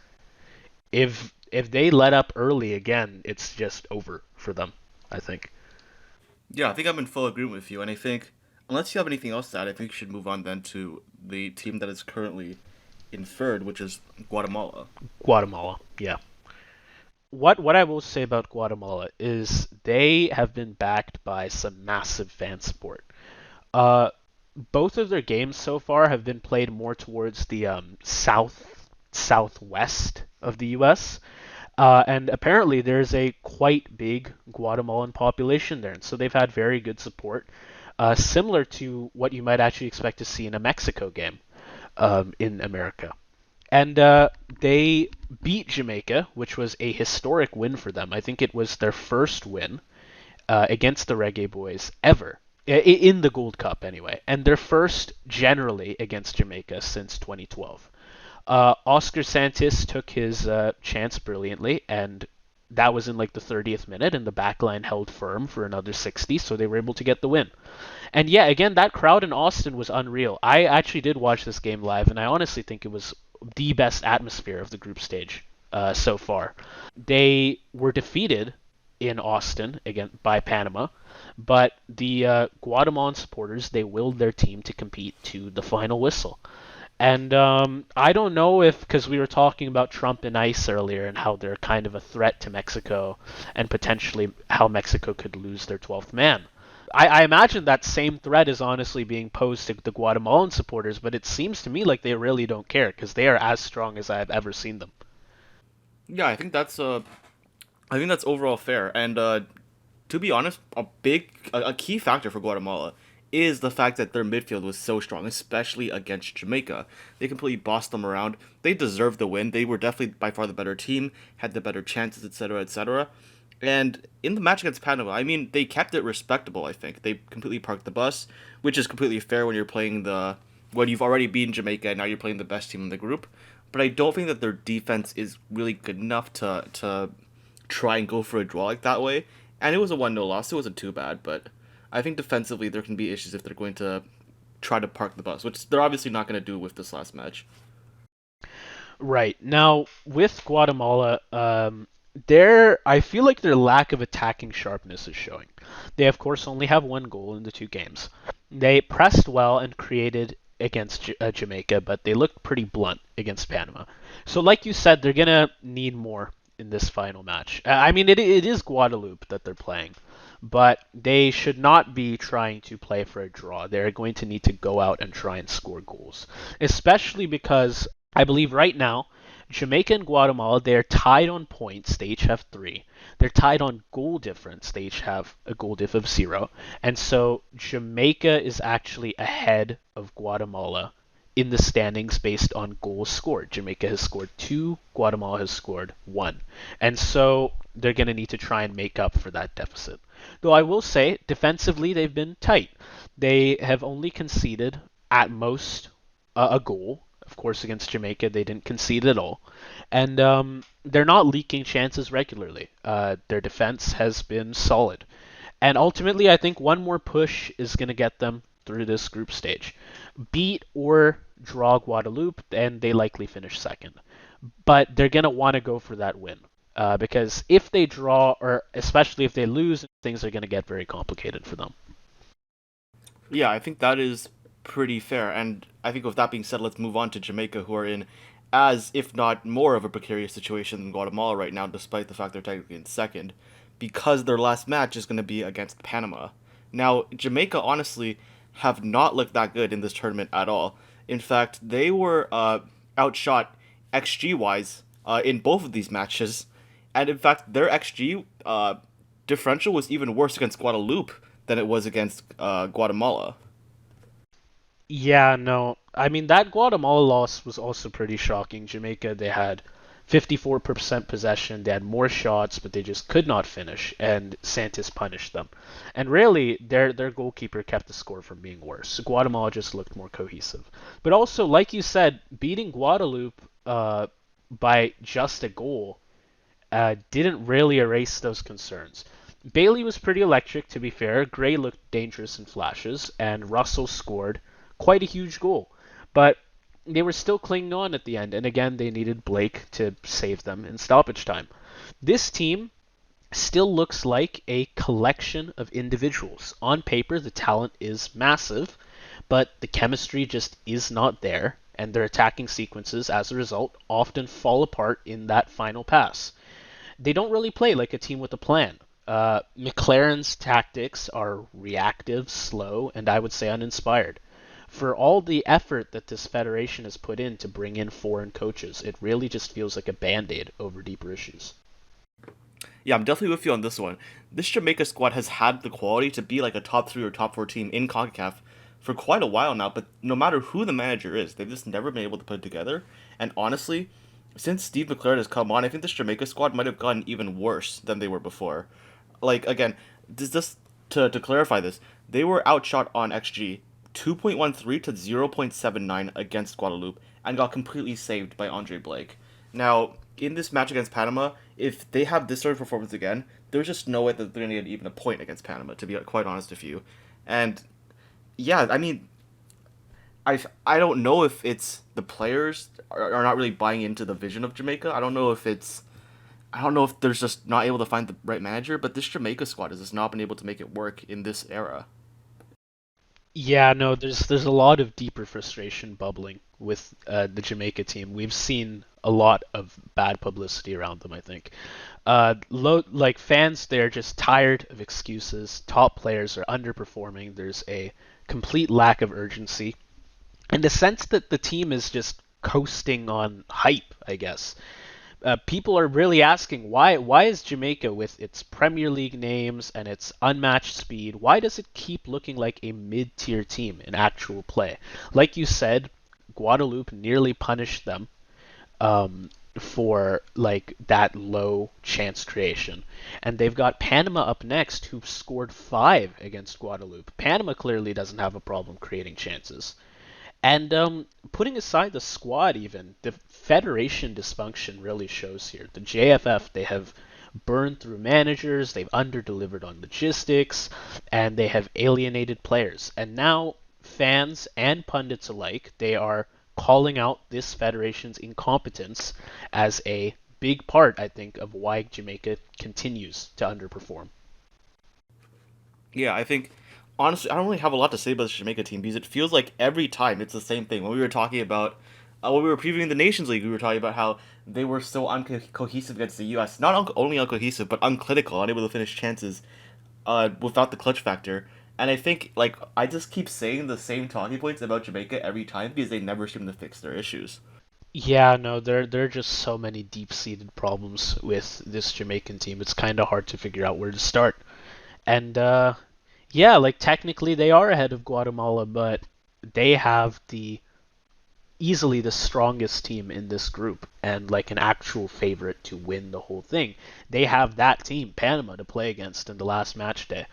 If they let up early again, it's just over for them, I think. Yeah, I think I'm in full agreement with you, and I think unless you have anything else to add, I think we should move on then to the team that is currently in third, which is Guatemala. Guatemala, yeah. What I will say about Guatemala is they have been backed by some massive fan support. Uh, both of their games so far have been played more towards the southwest of the U.S. And apparently there's a quite big Guatemalan population there, and so they've had very good support, similar to what you might actually expect to see in a Mexico game in America. And they beat Jamaica, which was a historic win for them. I think it was their first win against the Reggae Boys ever in the Gold Cup anyway, and their first generally against Jamaica since 2012. Oscar Santos took his chance brilliantly, and that was in like the 30th minute, and the back line held firm for another 60, so they were able to get the win. And yeah, again, that crowd in Austin was unreal. I actually did watch this game live, and I honestly think it was the best atmosphere of the group stage so far. They were defeated in Austin again by Panama, but the Guatemalan supporters they willed their team to compete to the final whistle. And I don't know if, because we were talking about Trump and ICE earlier and how they're kind of a threat to Mexico and potentially how Mexico could lose their 12th man. I imagine that same threat is honestly being posed to the Guatemalan supporters, but it seems to me like they really don't care because they are as strong as I have ever seen them. Yeah, I think that's overall fair, and to be honest, a key factor for Guatemala is the fact that their midfield was so strong, especially against Jamaica. They completely bossed them around. They deserved the win. They were definitely by far the better team, had the better chances, etc., etc. And in the match against Panama, I mean, they kept it respectable. I think they completely parked the bus, which is completely fair when you're playing when you've already beaten Jamaica and now you're playing the best team in the group. But I don't think that their defense is really good enough to try and go for a draw like that way. And it was a 1-0 loss. It wasn't too bad, but I think defensively there can be issues if they're going to try to park the bus, which they're obviously not going to do with this last match. Right. Now, with Guatemala, I feel like their lack of attacking sharpness is showing. They, of course, only have one goal in the two games. They pressed well and created against Jamaica, but they looked pretty blunt against Panama. So, like you said, they're going to need more in this final match. I mean, it is Guadeloupe that they're playing, but they should not be trying to play for a draw. They're going to need to go out and try and score goals, especially because I believe right now Jamaica and Guatemala, they're tied on points. They each have three. They're tied on goal difference. They each have a goal diff of 0. And so Jamaica is actually ahead of Guatemala in the standings based on goals scored. Jamaica has scored 2, Guatemala has scored 1. And so they're going to need to try and make up for that deficit. Though I will say, defensively, they've been tight. They have only conceded at most a goal of course, against Jamaica, they didn't concede at all. And they're not leaking chances regularly. Their defense has been solid. And ultimately, I think one more push is going to get them through this group stage. Beat or draw Guadeloupe, and they likely finish second. But they're going to want to go for that win. Because if they draw, or especially if they lose, things are going to get very complicated for them. Yeah, I think that is pretty fair. And I think with that being said, let's move on to Jamaica, who are in as, if not more, of a precarious situation than Guatemala right now, despite the fact they're technically in second, because their last match is going to be against Panama. Now, Jamaica honestly have not looked that good in this tournament at all. In fact, they were outshot XG wise in both of these matches, and in fact, their XG differential was even worse against Guadeloupe than it was against Guatemala. Yeah, no. I mean, that Guatemala loss was also pretty shocking. Jamaica, they had 54% possession, they had more shots, but they just could not finish, and Santos punished them. And really, their goalkeeper kept the score from being worse. Guatemala just looked more cohesive. But also, like you said, beating Guadeloupe by just a goal didn't really erase those concerns. Bailey was pretty electric, to be fair. Gray looked dangerous in flashes, and Russell scored quite a huge goal. But they were still clinging on at the end, and again, they needed Blake to save them in stoppage time. This team still looks like a collection of individuals. On paper, the talent is massive, but the chemistry just is not there, and their attacking sequences, as a result, often fall apart in that final pass. They don't really play like a team with a plan. McLaren's tactics are reactive, slow, and I would say uninspired. For all the effort that this federation has put in to bring in foreign coaches, it really just feels like a band-aid over deeper issues. Yeah, I'm definitely with you on this one. This Jamaica squad has had the quality to be like a top 3 or top 4 team in CONCACAF for quite a while now, but no matter who the manager is, they've just never been able to put it together. And honestly, since Steve McLaren has come on, I think this Jamaica squad might have gotten even worse than they were before. Like, again, just to clarify this, they were outshot on XG 2.13 to 0.79 against Guadeloupe and got completely saved by Andre Blake. Now, in this match against Panama, if they have this sort of performance again, there's just no way that they're going to get even a point against Panama, to be quite honest with you. And yeah, I mean, I don't know if it's the players are not really buying into the vision of Jamaica. I don't know if they're just not able to find the right manager, but this Jamaica squad has just not been able to make it work in this era. Yeah, no, there's a lot of deeper frustration bubbling with the Jamaica team. We've seen a lot of bad publicity around them, I think. Like fans, they're just tired of excuses. Top players are underperforming. There's a complete lack of urgency, and the sense that the team is just coasting on hype, I guess. People are really asking why is Jamaica with its Premier League names and its unmatched speed, why does it keep looking like a mid-tier team in actual play? Like you said, Guadeloupe nearly punished them for like that low chance creation. And they've got Panama up next, who've scored 5 against Guadeloupe. Panama clearly doesn't have a problem creating chances. And putting aside the squad, even the federation dysfunction really shows here. The JFF, they have burned through managers, they've underdelivered on logistics, and they have alienated players. And now fans and pundits alike, they are calling out this federation's incompetence as a big part, I think, of why Jamaica continues to underperform. Yeah, I think honestly, I don't really have a lot to say about this Jamaica team because it feels like every time it's the same thing. When we were talking about when we were previewing the Nations League, we were talking about how they were so uncohesive against the U.S. Not only uncohesive, but uncritical, unable to finish chances without the clutch factor. And I think like I just keep saying the same talking points about Jamaica every time because they never seem to fix their issues. Yeah, no, there are just so many deep-seated problems with this Jamaican team. It's kind of hard to figure out where to start. And yeah, like technically they are ahead of Guatemala, but they have the easily the strongest team in this group and like an actual favorite to win the whole thing. They have that team, Panama, to play against in the last match day.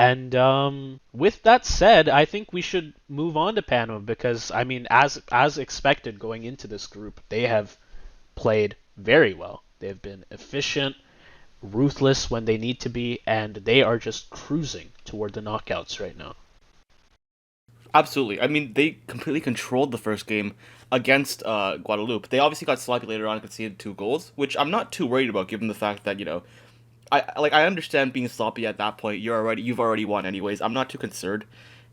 And with that said, I think we should move on to Panama because I mean, as expected going into this group, they have played very well. They've been efficient, ruthless when they need to be, and they are just cruising toward the knockouts right now. Absolutely. I mean, they completely controlled the first game against Guadeloupe. They obviously got sloppy later on and conceded 2 goals, which I'm not too worried about, given the fact that I understand being sloppy at that point. You've already won anyways. I'm not too concerned.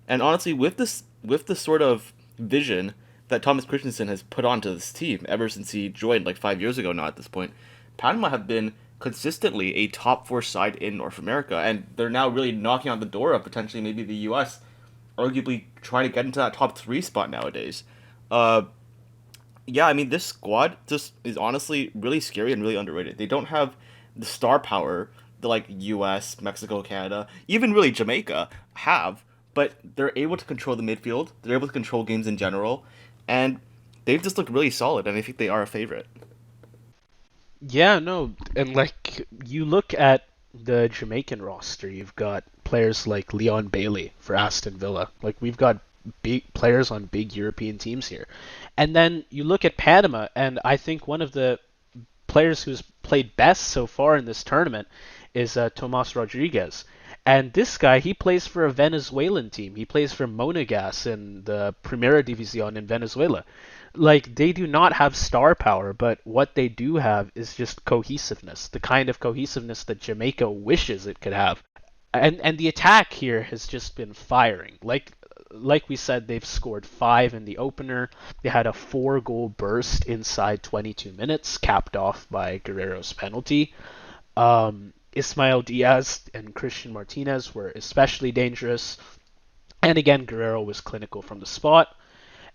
And honestly, with the sort of vision that Thomas Christensen has put onto this team ever since he joined like 5 years ago now at this point, Panama have been consistently a top four side in North America, and they're now really knocking on the door of potentially maybe the U.S. arguably trying to get into that top three spot nowadays. Uh, yeah, I mean, this squad just is honestly really scary and really underrated. They don't have the star power the like U.S., Mexico, Canada, even really Jamaica have, but they're able to control the midfield. They're able to control games in general, and they've just looked really solid. And I think they are a favorite. Yeah, no, and like you look at the Jamaican roster, you've got players like Leon Bailey for Aston Villa. Like we've got big players on big European teams here. And then you look at Panama, and I think one of the players who's played best so far in this tournament is Tomas Rodriguez. And this guy, he plays for a Venezuelan team. He plays for Monagas in the Primera División in Venezuela. Like, they do not have star power, but what they do have is just cohesiveness, the kind of cohesiveness that Jamaica wishes it could have. And the attack here has just been firing. Like we said, they've scored 5 in the opener. They had a 4-goal burst inside 22 minutes, capped off by Guerrero's penalty. Ismael Diaz and Christian Martinez were especially dangerous. And again, Guerrero was clinical from the spot.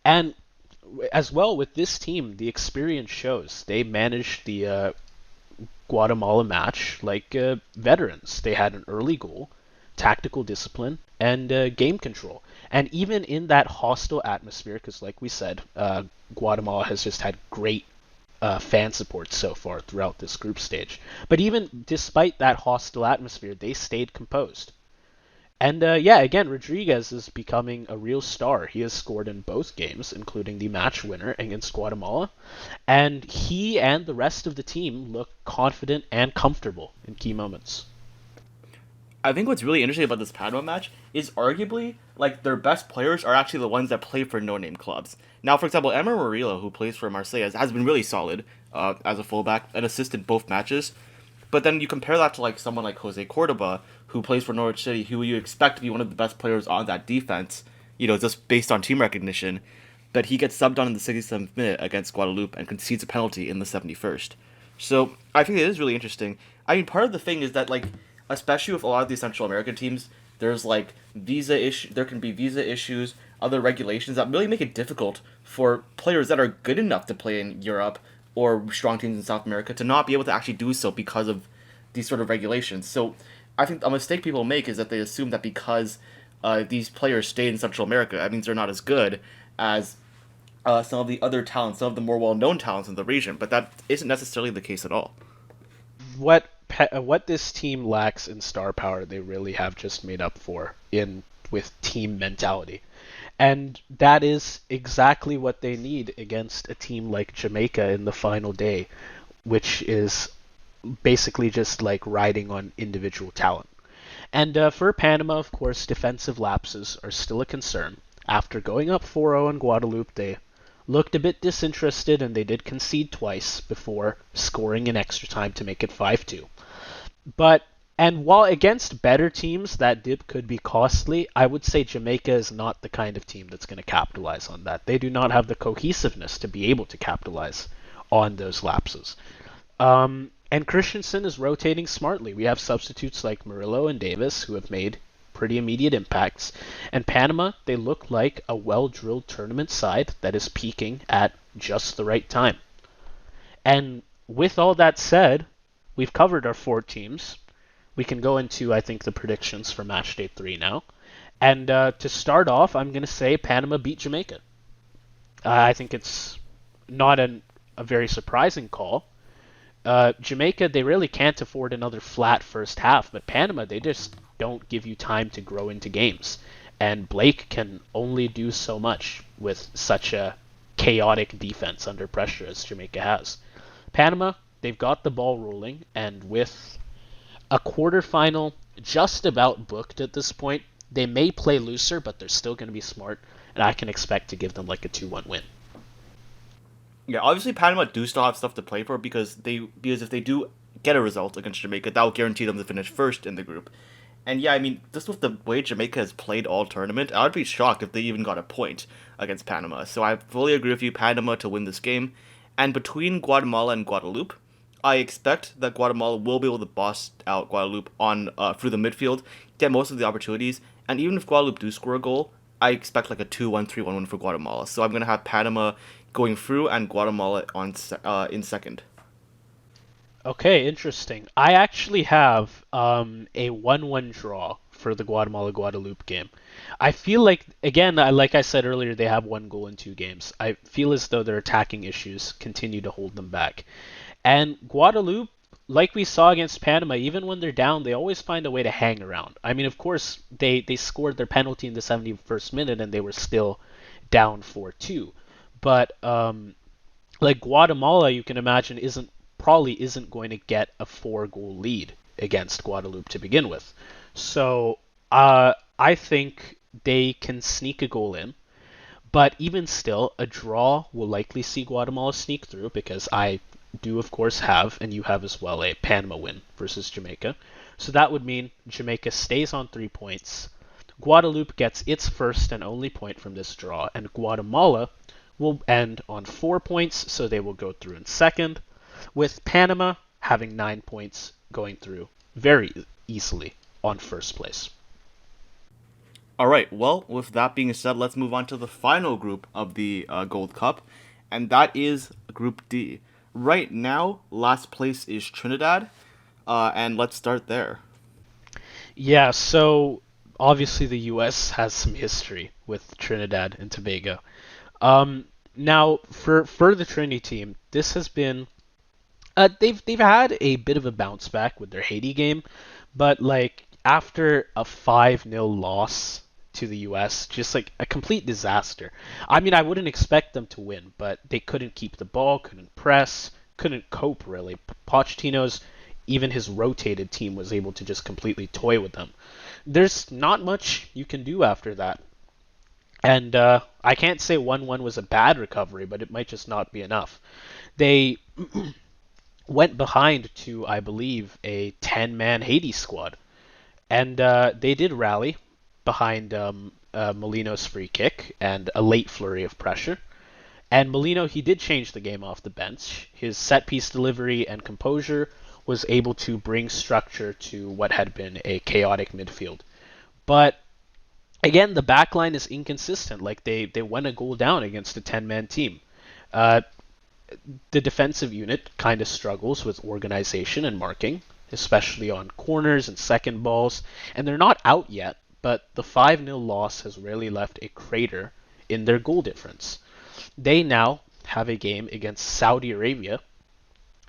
And as well with this team, the experience shows. They managed the Guatemala match like veterans. They had an early goal, tactical discipline, and game control. And even in that hostile atmosphere, because like we said, Guatemala has just had great fan support so far throughout this group stage. But even despite that hostile atmosphere, they stayed composed. And yeah, again, Rodriguez is becoming a real star. He has scored in both games, including the match winner against Guatemala. And he and the rest of the team look confident and comfortable in key moments. I think what's really interesting about this Panama match is arguably like their best players are actually the ones that play for no-name clubs. Now, for example, Emer Murillo, who plays for Marseille, has been really solid as a fullback, an assist in both matches. But then you compare that to like someone like Jose Cordoba, who plays for Norwich City, who you expect to be one of the best players on that defense, just based on team recognition. But he gets subbed on in the 67th minute against Guadeloupe and concedes a penalty in the 71st. So I think it is really interesting. I mean, part of the thing is that like, especially with a lot of these Central American teams, there's like there can be visa issues, other regulations that really make it difficult for players that are good enough to play in Europe or strong teams in South America to not be able to actually do so because of these sort of regulations. So I think a mistake people make is that they assume that because these players stay in Central America, that means they're not as good as some of the other talents, some of the more well-known talents in the region. But that isn't necessarily the case at all. What this team lacks in star power, they really have just made up for in with team mentality. And that is exactly what they need against a team like Jamaica in the final day, which is basically just like riding on individual talent. And for Panama, of course, defensive lapses are still a concern. After going up 4-0 in Guadeloupe, they looked a bit disinterested and they did concede twice before scoring in extra time to make it 5-2. But and while against better teams that dip could be costly, I would say Jamaica is not the kind of team that's going to capitalize on that. They do not have the cohesiveness to be able to capitalize on those lapses. And Christensen is rotating smartly. We have substitutes like Murillo and Davis who have made pretty immediate impacts. And Panama, they look like a well-drilled tournament side that is peaking at just the right time. And with all that said, we've covered our 4 teams. We can go into, I think, the predictions for match day 3 now. And to start off, I'm going to say Panama beat Jamaica. I think it's not a very surprising call. Jamaica, they really can't afford another flat first half, but Panama, don't give you time to grow into games. And Blake can only do so much with such a chaotic defense under pressure as Jamaica has. Panama, they've got the ball rolling, and with a quarterfinal just about booked at this point, they may play looser, but they're still going to be smart, and I can expect to give them like a 2-1 win. Yeah, obviously Panama do still have stuff to play for because if they do get a result against Jamaica, that will guarantee them to finish first in the group. And yeah, I mean, just with the way Jamaica has played all tournament, I would be shocked if they even got a point against Panama. So I fully agree with you, Panama to win this game. And between Guatemala and Guadeloupe, I expect that Guatemala will be able to boss out Guadeloupe on through the midfield, get most of the opportunities, and even if Guadeloupe do score a goal, I expect like a 2-1, 3-1 win for Guatemala. So I'm going to have Panama going through and Guatemala in second. Okay, interesting. I actually have a 1-1 draw for the Guatemala Guadeloupe game. I feel like, again, like I said earlier, they have 1 goal in 2 games. I feel as though their attacking issues continue to hold them back. And Guadeloupe, like we saw against Panama, even when they're down, they always find a way to hang around. I mean, of course, they scored their penalty in the 71st minute and they were still down 4-2. But like Guatemala, you can imagine, probably isn't going to get a 4-goal lead against Guadeloupe to begin with. So I think they can sneak a goal in. But even still, a draw will likely see Guatemala sneak through because I do, of course, have, and you have as well, a Panama win versus Jamaica. So that would mean Jamaica stays on 3 points. Guadeloupe gets its first and only point from this draw, and Guatemala will end on 4 points, so they will go through in second, with Panama having 9 points going through very easily on first place. All right, well, with that being said, let's move on to the final group of the Gold Cup, and that is Group D. Right now, last place is Trinidad, and let's start there. Yeah, so obviously the U.S. has some history with Trinidad and Tobago. Now, for the Trinity team, this has been they've had a bit of a bounce back with their Haiti game, but like after a 5-0 loss to the US, just like a complete disaster. I mean, I wouldn't expect them to win, but they couldn't keep the ball, couldn't press, couldn't cope really. Pochettino's, even his rotated team was able to just completely toy with them. There's not much you can do after that. And I can't say 1-1 was a bad recovery, but it might just not be enough. They went behind to, I believe, a 10-man Haiti squad. And they did rally behind Molino's free kick and a late flurry of pressure. And Molino, he did change the game off the bench. His set-piece delivery and composure was able to bring structure to what had been a chaotic midfield. But again, the back line is inconsistent. Like they went a goal down against a 10-man team. The defensive unit kind of struggles with organization and marking, especially on corners and second balls. And they're not out yet, but the 5-0 loss has really left a crater in their goal difference. They now have a game against Saudi Arabia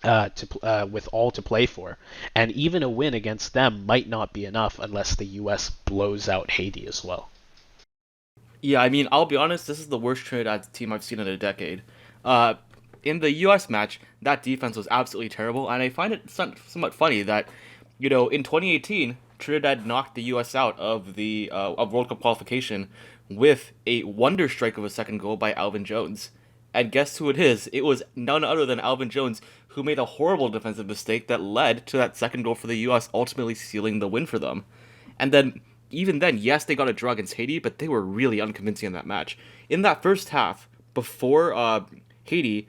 with all to play for, and even a win against them might not be enough unless the U.S. blows out Haiti as well. Yeah, I mean, I'll be honest, this is the worst Trinidad team I've seen in a decade. In the U.S. match, that defense was absolutely terrible, and I find it somewhat funny that, in 2018, Trinidad knocked the U.S. out of the of World Cup qualification with a wonder strike of a second goal by Alvin Jones. And guess who it is? It was none other than Alvin Jones, who made a horrible defensive mistake that led to that second goal for the U.S., ultimately sealing the win for them. And then, even then, yes, they got a draw against Haiti, but they were really unconvincing in that match. In that first half, before Haiti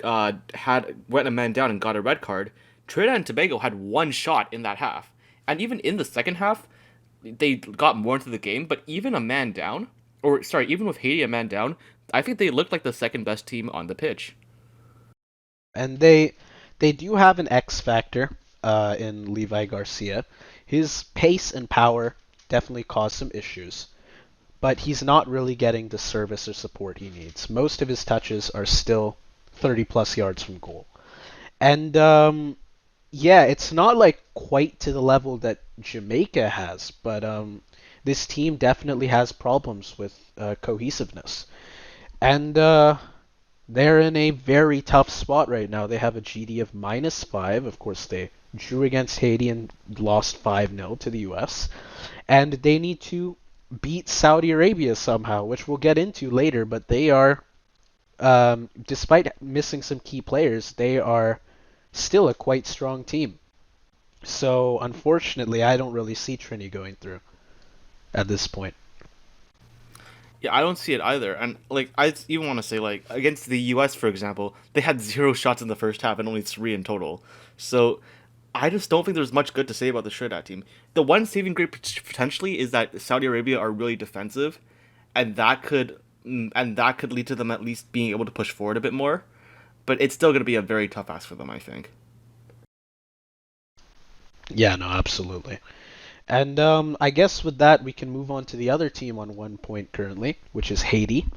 went a man down and got a red card, Trinidad and Tobago had one shot in that half. And even in the second half, they got more into the game, but even even with Haiti a man down, I think they looked like the second best team on the pitch. And they do have an X factor in Levi Garcia. His pace and power definitely caused some issues, but he's not really getting the service or support he needs. Most of his touches are still 30 plus yards from goal. And Yeah, it's not like quite to the level that Jamaica has, but this team definitely has problems with cohesiveness. And they're in a very tough spot right now. They have a GD of -5. Of course, they drew against Haiti and lost 5-0 to the US. And they need to beat Saudi Arabia somehow, which we'll get into later, but they are, despite missing some key players, they are still a quite strong team. So unfortunately, I don't really see Trini going through at this point. Yeah, I don't see it either. And like, I even want to say like against the U.S. for example, they had 0 shots in the first half and only 3 in total. So I just don't think there's much good to say about the Trinidad team. The one saving grace potentially is that Saudi Arabia are really defensive, and that could lead to them at least being able to push forward a bit more. But it's still going to be a very tough ask for them, I think. Yeah, no, absolutely. And I guess with that, we can move on to the other team on 1 point currently, which is Haiti.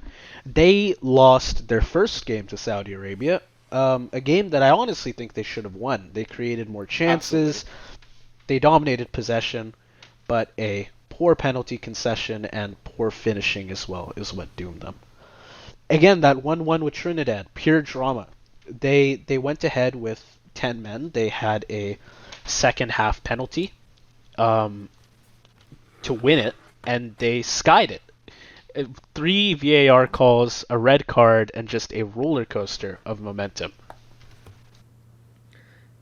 They lost their first game to Saudi Arabia, a game that I honestly think they should have won. They created more Absolutely. chances, they dominated possession, but a poor penalty concession and poor finishing as well is what doomed them. Again, that 1-1 with Trinidad, pure drama. They went ahead with 10 men. They had a second half penalty um, to win it, and they skied it. 3 VAR calls, a red card, and just a roller coaster of momentum.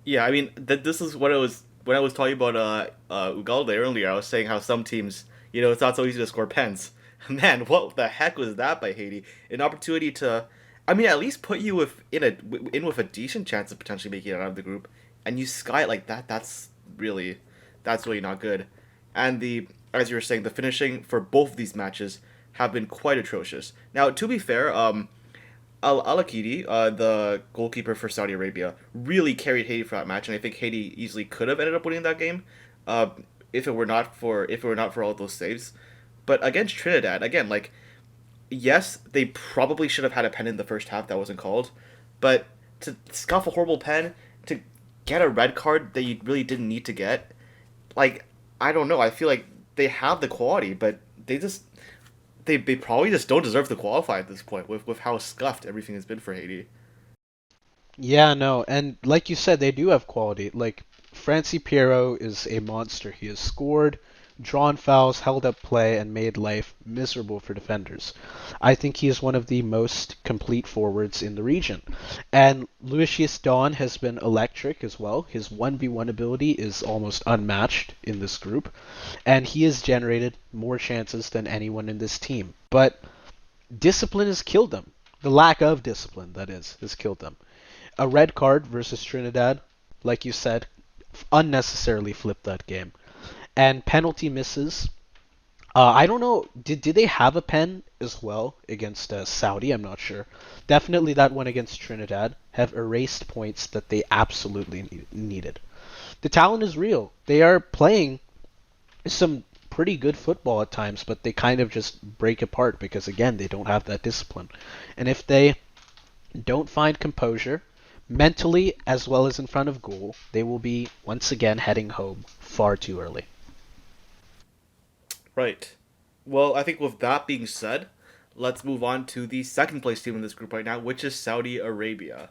Yeah, I mean that this is what it was when I was talking about Ugalde earlier. I was saying how some teams, it's not so easy to score pens. Man, what the heck was that by Haiti? An opportunity to, I mean, at least put you in with a decent chance of potentially making it out of the group, and you sky it like that. That's really not good. And the as you were saying, the finishing for both of these matches have been quite atrocious. Now, to be fair, Al Akidi, the goalkeeper for Saudi Arabia, really carried Haiti for that match, and I think Haiti easily could have ended up winning that game, uh, if it were not for all those saves. But against Trinidad, again, like yes, they probably should have had a pen in the first half that wasn't called, but to scuff a horrible pen, to get a red card that you really didn't need to get, like I don't know. I feel like they have the quality, but they probably just don't deserve to qualify at this point with how scuffed everything has been for Haiti. Yeah, no, and like you said, they do have quality. Like Francie Piero is a monster. He has scored, drawn fouls, held up play, and made life miserable for defenders. I think he is one of the most complete forwards in the region. And Lucius Dawn has been electric as well. His 1v1 ability is almost unmatched in this group, and he has generated more chances than anyone in this team. But discipline has killed them. The lack of discipline, that is, has killed them. A red card versus Trinidad, like you said, unnecessarily flipped that game. And penalty misses. I don't know. Did they have a pen as well against Saudi? I'm not sure. Definitely that one against Trinidad have erased points that they absolutely needed. The talent is real. They are playing some pretty good football at times, but they kind of just break apart because again they don't have that discipline. And if they don't find composure mentally as well as in front of goal, they will be once again heading home far too early. Right. Well, I think with that being said, let's move on to the second place team in this group right now, which is Saudi Arabia.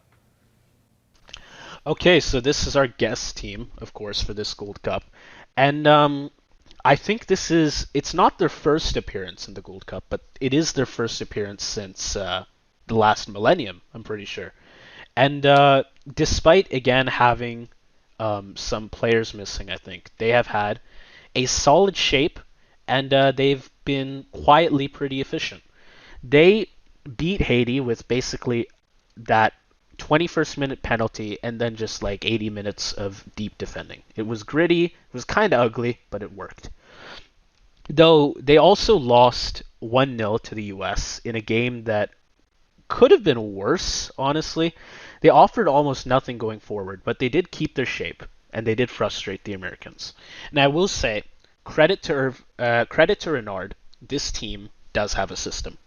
Okay, so this is our guest team, of course, for this Gold Cup. And I think it's not their first appearance in the Gold Cup, but it is their first appearance since the last millennium, I'm pretty sure. And despite, again, having some players missing, I think, they have had a solid shape and they've been quietly pretty efficient. They beat Haiti with basically that 21st minute penalty and then just like 80 minutes of deep defending. It was gritty, it was kind of ugly, but it worked. Though they also lost 1-0 to the US in a game that could have been worse, honestly. They offered almost nothing going forward, but they did keep their shape and they did frustrate the Americans. And I will say, credit to Renard, this team does have a system.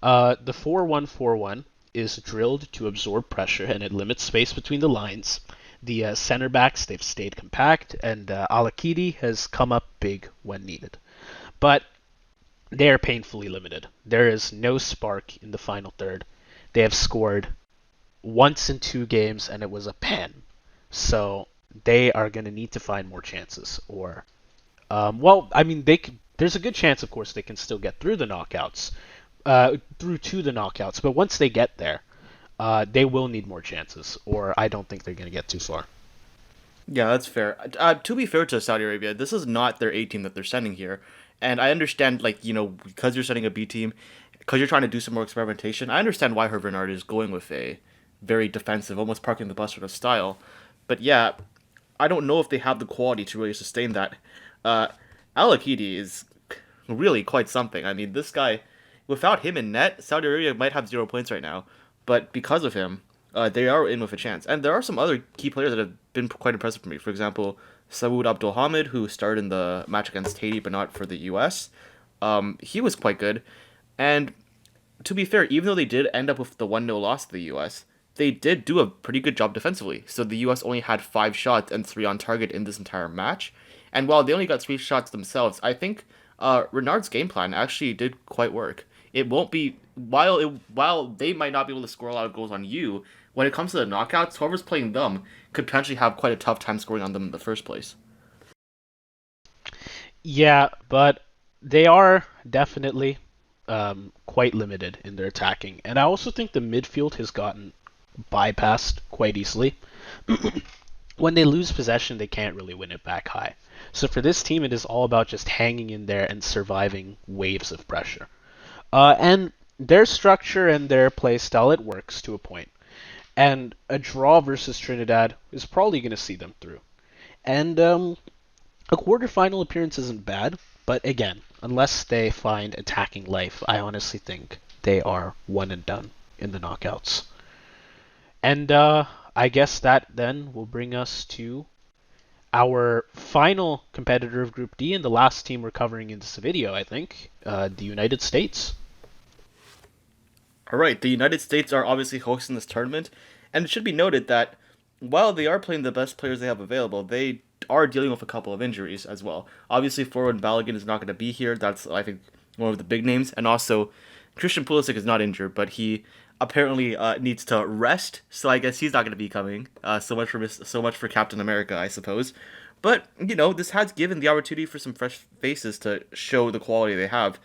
The 4-1-4-1 is drilled to absorb pressure and it limits space between the lines. The center backs, they've stayed compact, and Alakidi has come up big when needed. But they are painfully limited. There is no spark in the final third. They have scored once in 2 games, and it was a pen. So they are going to need to find more chances. Or, well, I mean, there's a good chance, of course, they can still get through the knockouts, through to the knockouts. But once they get there, they will need more chances, or I don't think they're going to get too far. Yeah, that's fair. To be fair to Saudi Arabia, this is not their A team that they're sending here. And I understand, like, because you're sending a B team, because you're trying to do some more experimentation, I understand why Hervé Renard is going with a very defensive, almost parking the bus sort of style. But yeah, I don't know if they have the quality to really sustain that. Uh, Al-Akidi is really quite something. I mean, this guy, without him in net, Saudi Arabia might have 0 points right now. But because of him, they are in with a chance. And there are some other key players that have been quite impressive for me. For example, Sawood Abdulhamid, who started in the match against Haiti but not for the U.S. He was quite good. And to be fair, even though they did end up with the 1-0 loss to the U.S., they did do a pretty good job defensively. So the U.S. only had 5 shots and 3 on target in this entire match. And while they only got 3 shots themselves, I think Renard's game plan actually did quite work. It won't be while they might not be able to score a lot of goals on you. When it comes to the knockouts, whoever's playing them could potentially have quite a tough time scoring on them in the first place. Yeah, but they are definitely quite limited in their attacking. And I also think the midfield has gotten bypassed quite easily. When they lose possession, they can't really win it back high. So for this team, it is all about just hanging in there and surviving waves of pressure. And their structure and their play style, it works to a point. And a draw versus Trinidad is probably going to see them through. And a quarterfinal appearance isn't bad, but again, unless they find attacking life, I honestly think they are one and done in the knockouts. And I guess that then will bring us to our final competitor of Group D and the last team we're covering in this video, I think, the United States. All right, the United States are obviously hosting this tournament, and it should be noted that while they are playing the best players they have available, they are dealing with a couple of injuries as well. Obviously, forward Balogun is not going to be here. That's, I think, one of the big names. And also, Christian Pulisic is not injured, but he apparently needs to rest. So I guess he's not going to be coming. So much for Captain America, I suppose. But this has given the opportunity for some fresh faces to show the quality they have.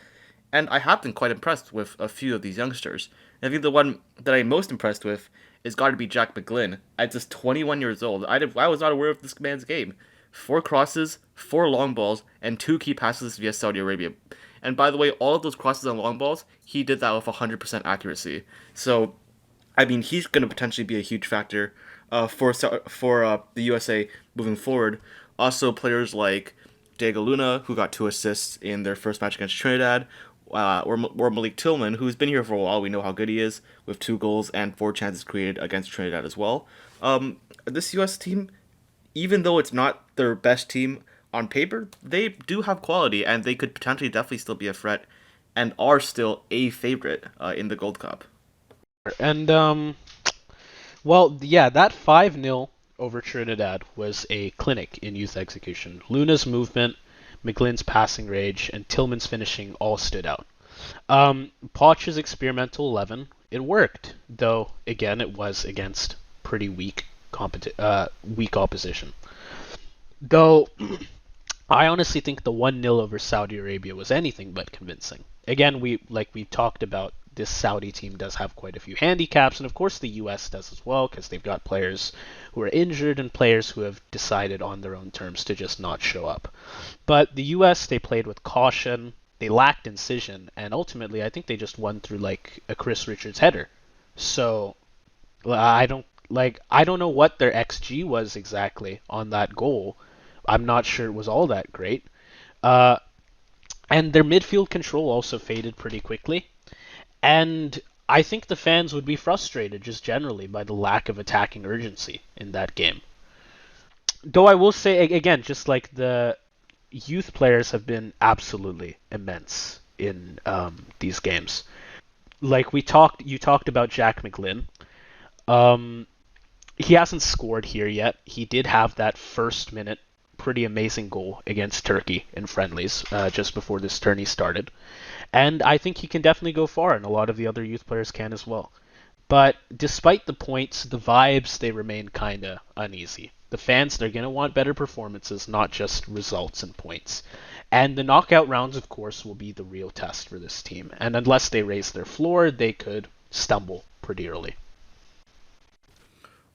And I have been quite impressed with a few of these youngsters. And I think the one that I'm most impressed with is got to be Jack McGlynn. At just 21 years old, I was not aware of this man's game. 4 crosses, 4 long balls, and 2 key passes via Saudi Arabia. And by the way, all of those crosses and long balls, he did that with 100% accuracy. So, I mean, he's going to potentially be a huge factor for the USA moving forward. Also, players like Diego Luna, who got 2 assists in their first match against Trinidad, or Malik Tillman, who's been here for a while. We know how good he is, with 2 goals and 4 chances created against Trinidad as well. This U.S. team, even though it's not their best team on paper, they do have quality, and they could potentially definitely still be a threat, and are still a favorite in the Gold Cup. And, well, yeah, that 5-0 over Trinidad was a clinic in youth execution. Luna's movement, McGlynn's passing range, and Tillman's finishing all stood out. Poch's experimental 11, it worked, though, again, it was against pretty weak opposition. Though, I honestly think the 1-0 over Saudi Arabia was anything but convincing. Again, we talked about, this Saudi team does have quite a few handicaps, and of course the US does as well, because they've got players who are injured and players who have decided on their own terms to just not show up. But the US, they played with caution, they lacked incision, and ultimately I think they just won through like a Chris Richards header. So I don't know what their XG was exactly on that goal. I'm not sure it was all that great. And their midfield control also faded pretty quickly. And I think the fans would be frustrated just generally by the lack of attacking urgency in that game. Though I will say, again, just like the youth players have been absolutely immense in these games. Like you talked about Jack McGlynn. He hasn't scored here yet. He did have that first minute pretty amazing goal against Turkey in friendlies just before this tourney started. And I think he can definitely go far, and a lot of the other youth players can as well. But despite the points, the vibes, they remain kind of uneasy. The fans, they're going to want better performances, not just results and points. And the knockout rounds, of course, will be the real test for this team. And unless they raise their floor, they could stumble pretty early.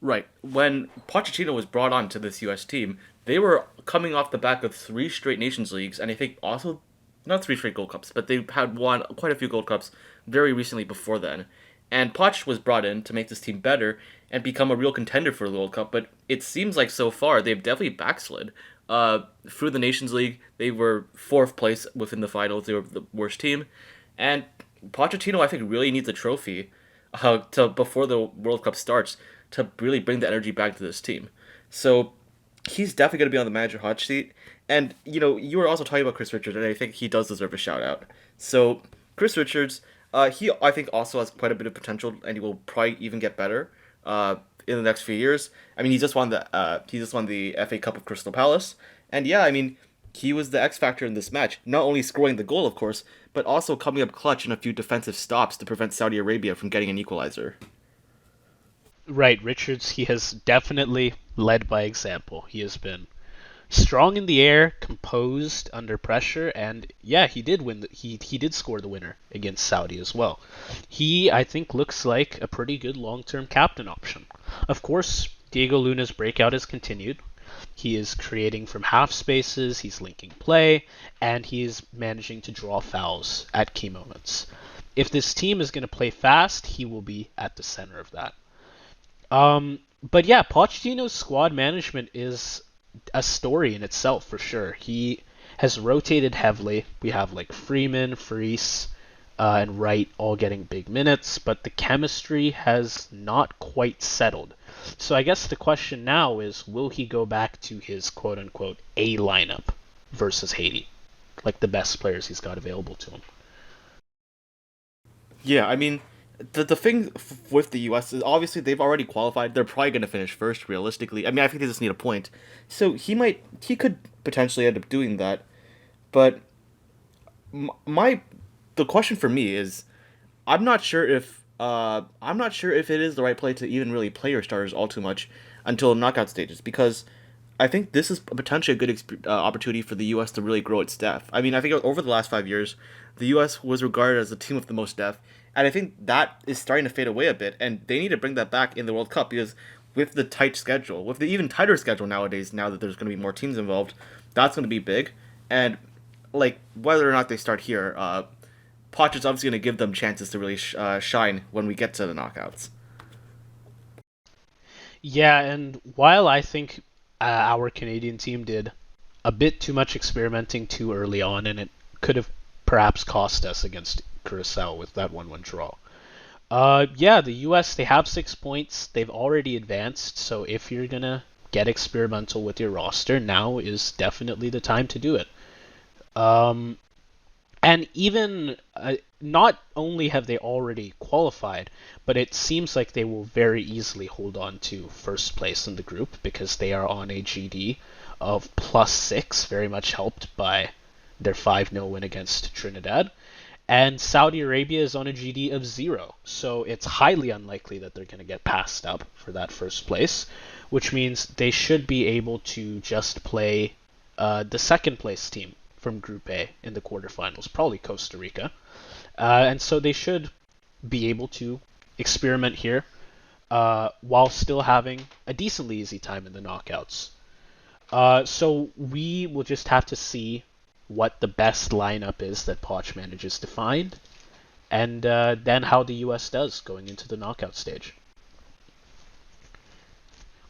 Right. When Pochettino was brought on to this U.S. team, they were coming off the back of three straight Nations Leagues, and I think also not three straight Gold Cups, but they had won quite a few Gold Cups very recently before then. And Poch was brought in to make this team better and become a real contender for the World Cup. But it seems like so far they've definitely backslid. Through the Nations League, they were fourth place within the finals. They were the worst team, and Pochettino, I think, really needs a trophy to before the World Cup starts to really bring the energy back to this team. So he's definitely going to be on the manager hot seat. And you were also talking about Chris Richards, and I think he does deserve a shout out. So Chris Richards, he I think also has quite a bit of potential, and he will probably even get better in the next few years. I mean, he just won the FA Cup of Crystal Palace, and yeah, I mean, he was the X factor in this match. Not only scoring the goal, of course, but also coming up clutch in a few defensive stops to prevent Saudi Arabia from getting an equalizer. Right, Richards, he has definitely led by example. He has been strong in the air, composed under pressure, and yeah, he did win. He did score the winner against Saudi as well. He, I think, looks like a pretty good long-term captain option. Of course, Diego Luna's breakout has continued. He is creating from half spaces, he's linking play, and he is managing to draw fouls at key moments. If this team is going to play fast, he will be at the center of that. But yeah, Pochettino's squad management is a story in itself for sure. He has rotated heavily. We have like Freeman, Freese, and Wright all getting big minutes, but the chemistry has not quite settled. So I guess the question now is, will he go back to his quote unquote A lineup versus Haiti? Like the best players he's got available to him. Yeah, I mean, the thing with the U.S. is obviously they've already qualified. They're probably going to finish first, realistically. I mean, I think they just need a point. So he could potentially end up doing that. But my the question for me is, I'm not sure if it is the right play to even really play your starters all too much until knockout stages, because I think this is potentially a good opportunity for the U.S. to really grow its depth. I mean, I think over the last 5 years, the U.S. was regarded as the team with the most depth, and I think that is starting to fade away a bit, and they need to bring that back in the World Cup, because with the tight schedule, with the even tighter schedule nowadays, now that there's going to be more teams involved, that's going to be big, and like whether or not they start here, Poch is obviously going to give them chances to really shine when we get to the knockouts. Yeah, and while I think our Canadian team did a bit too much experimenting too early on, and it could have perhaps cost us against Curaçao with that 1-1 draw. Yeah, the U.S. they have 6 points. They've already advanced, so if you're gonna get experimental with your roster, now is definitely the time to do it. Um, and even not only have they already qualified, but it seems like they will very easily hold on to first place in the group because they are on a GD of +6, very much helped by their 5-0 win against Trinidad. And Saudi Arabia is on a GD of 0, so it's highly unlikely that they're going to get passed up for that first place, which means they should be able to just play the second place team from Group A in the quarterfinals, probably Costa Rica. And so they should be able to experiment here while still having a decently easy time in the knockouts. So we will just have to see what the best lineup is that Poch manages to find, and then how the U.S. does going into the knockout stage.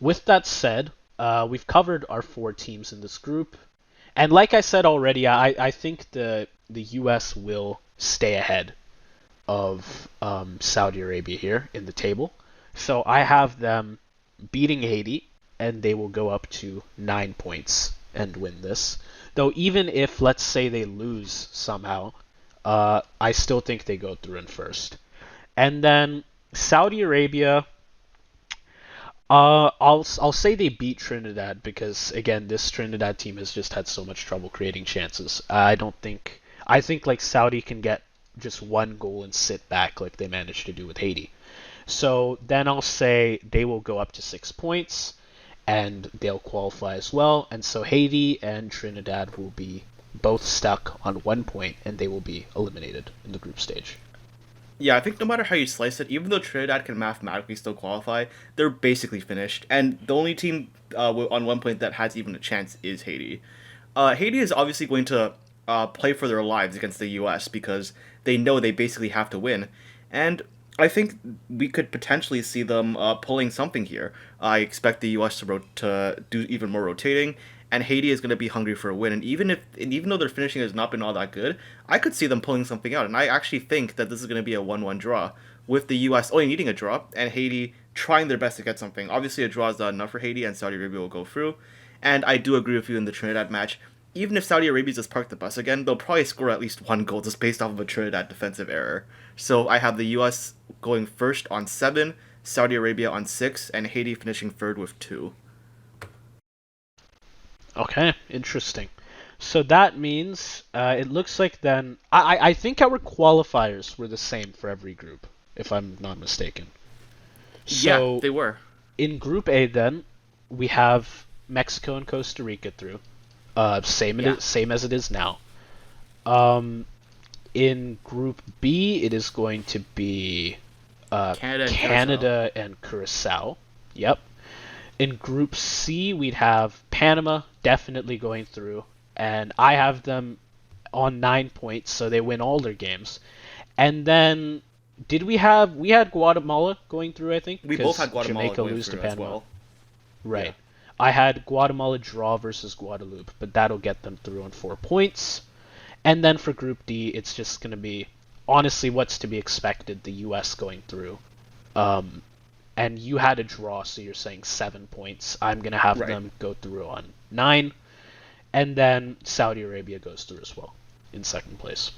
With that said, we've covered our 4 teams in this group, and like I said already, I think the U.S. will stay ahead of Saudi Arabia here in the table. So I have them beating Haiti, and they will go up to 9 points and win this. Though even if, let's say, they lose somehow, I still think they go through in first. And then Saudi Arabia, I'll say they beat Trinidad because again, this Trinidad team has just had so much trouble creating chances. I think like Saudi can get just one goal and sit back like they managed to do with Haiti. So then I'll say they will go up to 6 points and they'll qualify as well. And so Haiti and Trinidad will be both stuck on 1 point and they will be eliminated in the group stage. Yeah, I think no matter how you slice it, even though Trinidad can mathematically still qualify, they're basically finished. And the only team on 1 point that has even a chance is Haiti. Haiti is obviously going to play for their lives against the U.S. because they know they basically have to win. And I think we could potentially see them pulling something here. I expect the U.S. to do even more rotating, and Haiti is going to be hungry for a win. And even though their finishing has not been all that good, I could see them pulling something out. And I actually think that this is going to be a 1-1 draw, with the U.S. only needing a draw and Haiti trying their best to get something. Obviously, a draw is not enough for Haiti, and Saudi Arabia will go through. And I do agree with you in the Trinidad match. Even if Saudi Arabia just park the bus again, they'll probably score at least one goal just based off of a Trinidad defensive error. So I have the U.S. going first on 7, Saudi Arabia on 6, and Haiti finishing third with 2. Okay, interesting. So that means it looks like then I think our qualifiers were the same for every group, if I'm not mistaken. So Yeah, they were. in Group A, then we have Mexico and Costa Rica through, Yeah. same as it is now. Um, in Group B, it is going to be Canada and Curaçao. Canada and Curacao. Yep. In Group C, we'd have Panama definitely going through, and I have them on 9 points, so they win all their games. And then, we had Guatemala going through, I think, We both because had Guatemala Jamaica going lose to through as Panama. well. Right. Yeah. I had Guatemala draw versus Guadeloupe, but that'll get them through on 4 points. And then for Group D, it's just going to be honestly what's to be expected, the US going through. Um, and you had a draw, so you're saying 7 points. I'm going to have Right. them go through on 9. And then Saudi Arabia goes through as well in second place.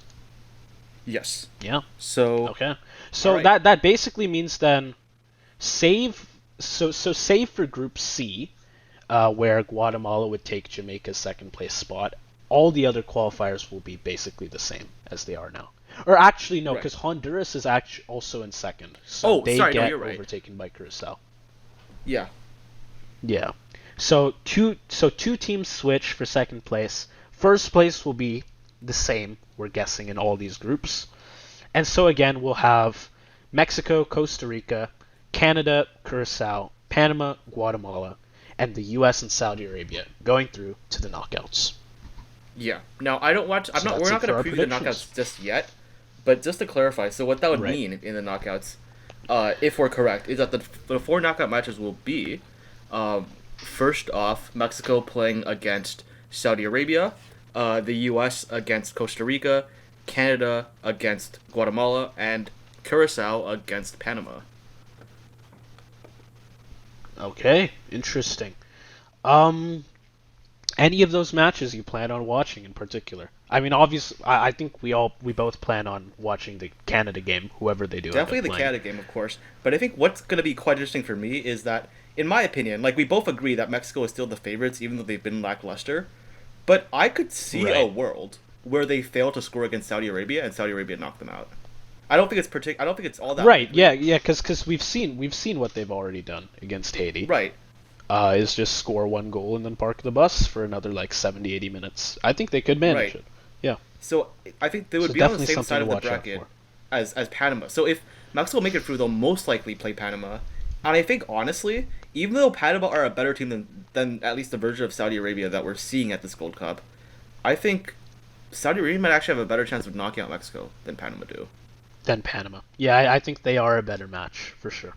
Yes. Yeah. So, Okay. all So right. that basically means then save save for Group C, where Guatemala would take Jamaica's second place spot. All the other qualifiers will be basically the same as they are now. Or actually, no, Right. because Honduras is actually also in second, so Oh, they sorry. No, get you're right. overtaken by Curaçao. Yeah. Yeah. So two teams switch for second place. First place will be the same, we're guessing, in all these groups. And so again, we'll have Mexico, Costa Rica, Canada, Curacao, Panama, Guatemala, and the US and Saudi Arabia going through to the knockouts. Yeah. Now I don't watch. I'm So not. that's We're it not for going our to preview the predictions. knockouts just yet. But just to clarify, so what that would Right. mean in the knockouts, if we're correct, is that the 4 knockout matches will be, first off, Mexico playing against Saudi Arabia, the U.S. against Costa Rica, Canada against Guatemala, and Curacao against Panama. Okay, interesting. Um, any of those matches you plan on watching in particular? I mean, obviously, I think we both plan on watching the Canada game, whoever they do end Definitely up the playing. Canada game, of course. But I think what's going to be quite interesting for me is that, in my opinion, like we both agree that Mexico is still the favorites, even though they've been lackluster. But I could see a Right. world where they fail to score against Saudi Arabia and Saudi Arabia knock them out. I don't think it's I don't think it's all that Right. likely. Yeah. Because we've seen what they've already done against Haiti. Right. Is just score one goal and then park the bus for another like 70, 80 minutes. I think they could manage Right. it. Yeah. So I think they would So be on the definitely same something side to of the watch out bracket for. as Panama. So if Mexico make it through, they'll most likely play Panama. And I think honestly, even though Panama are a better team than at least the version of Saudi Arabia that we're seeing at this Gold Cup, I think Saudi Arabia might actually have a better chance of knocking out Mexico than Panama do. Then Panama. Yeah, I think they are a better match for sure.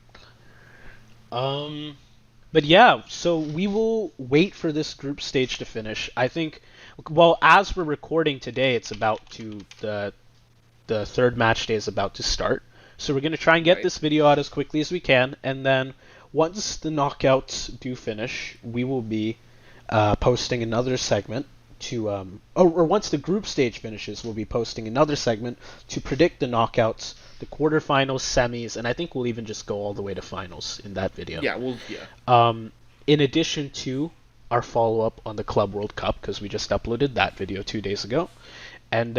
Um, but yeah, so we will wait for this group stage to finish. I think, well, as we're recording today, it's about to the third match day is about to start. So we're gonna try and get Right. this video out as quickly as we can, and then once the knockouts do finish, we will be posting another segment to or once the group stage finishes, we'll be posting another segment to predict the knockouts, the quarterfinals, semis, and I think we'll even just go all the way to finals in that video. Yeah. In addition to our follow-up on the Club World Cup, because we just uploaded that video 2 days ago, and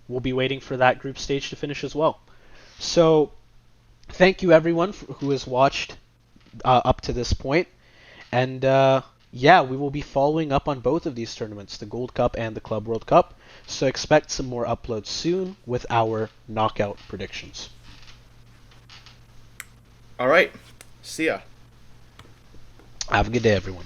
we'll be waiting for that group stage to finish as well. So thank you everyone who has watched up to this point, and yeah, we will be following up on both of these tournaments, the Gold Cup and the Club World Cup, so expect some more uploads soon with our knockout predictions. All right. See ya. Have a good day, everyone.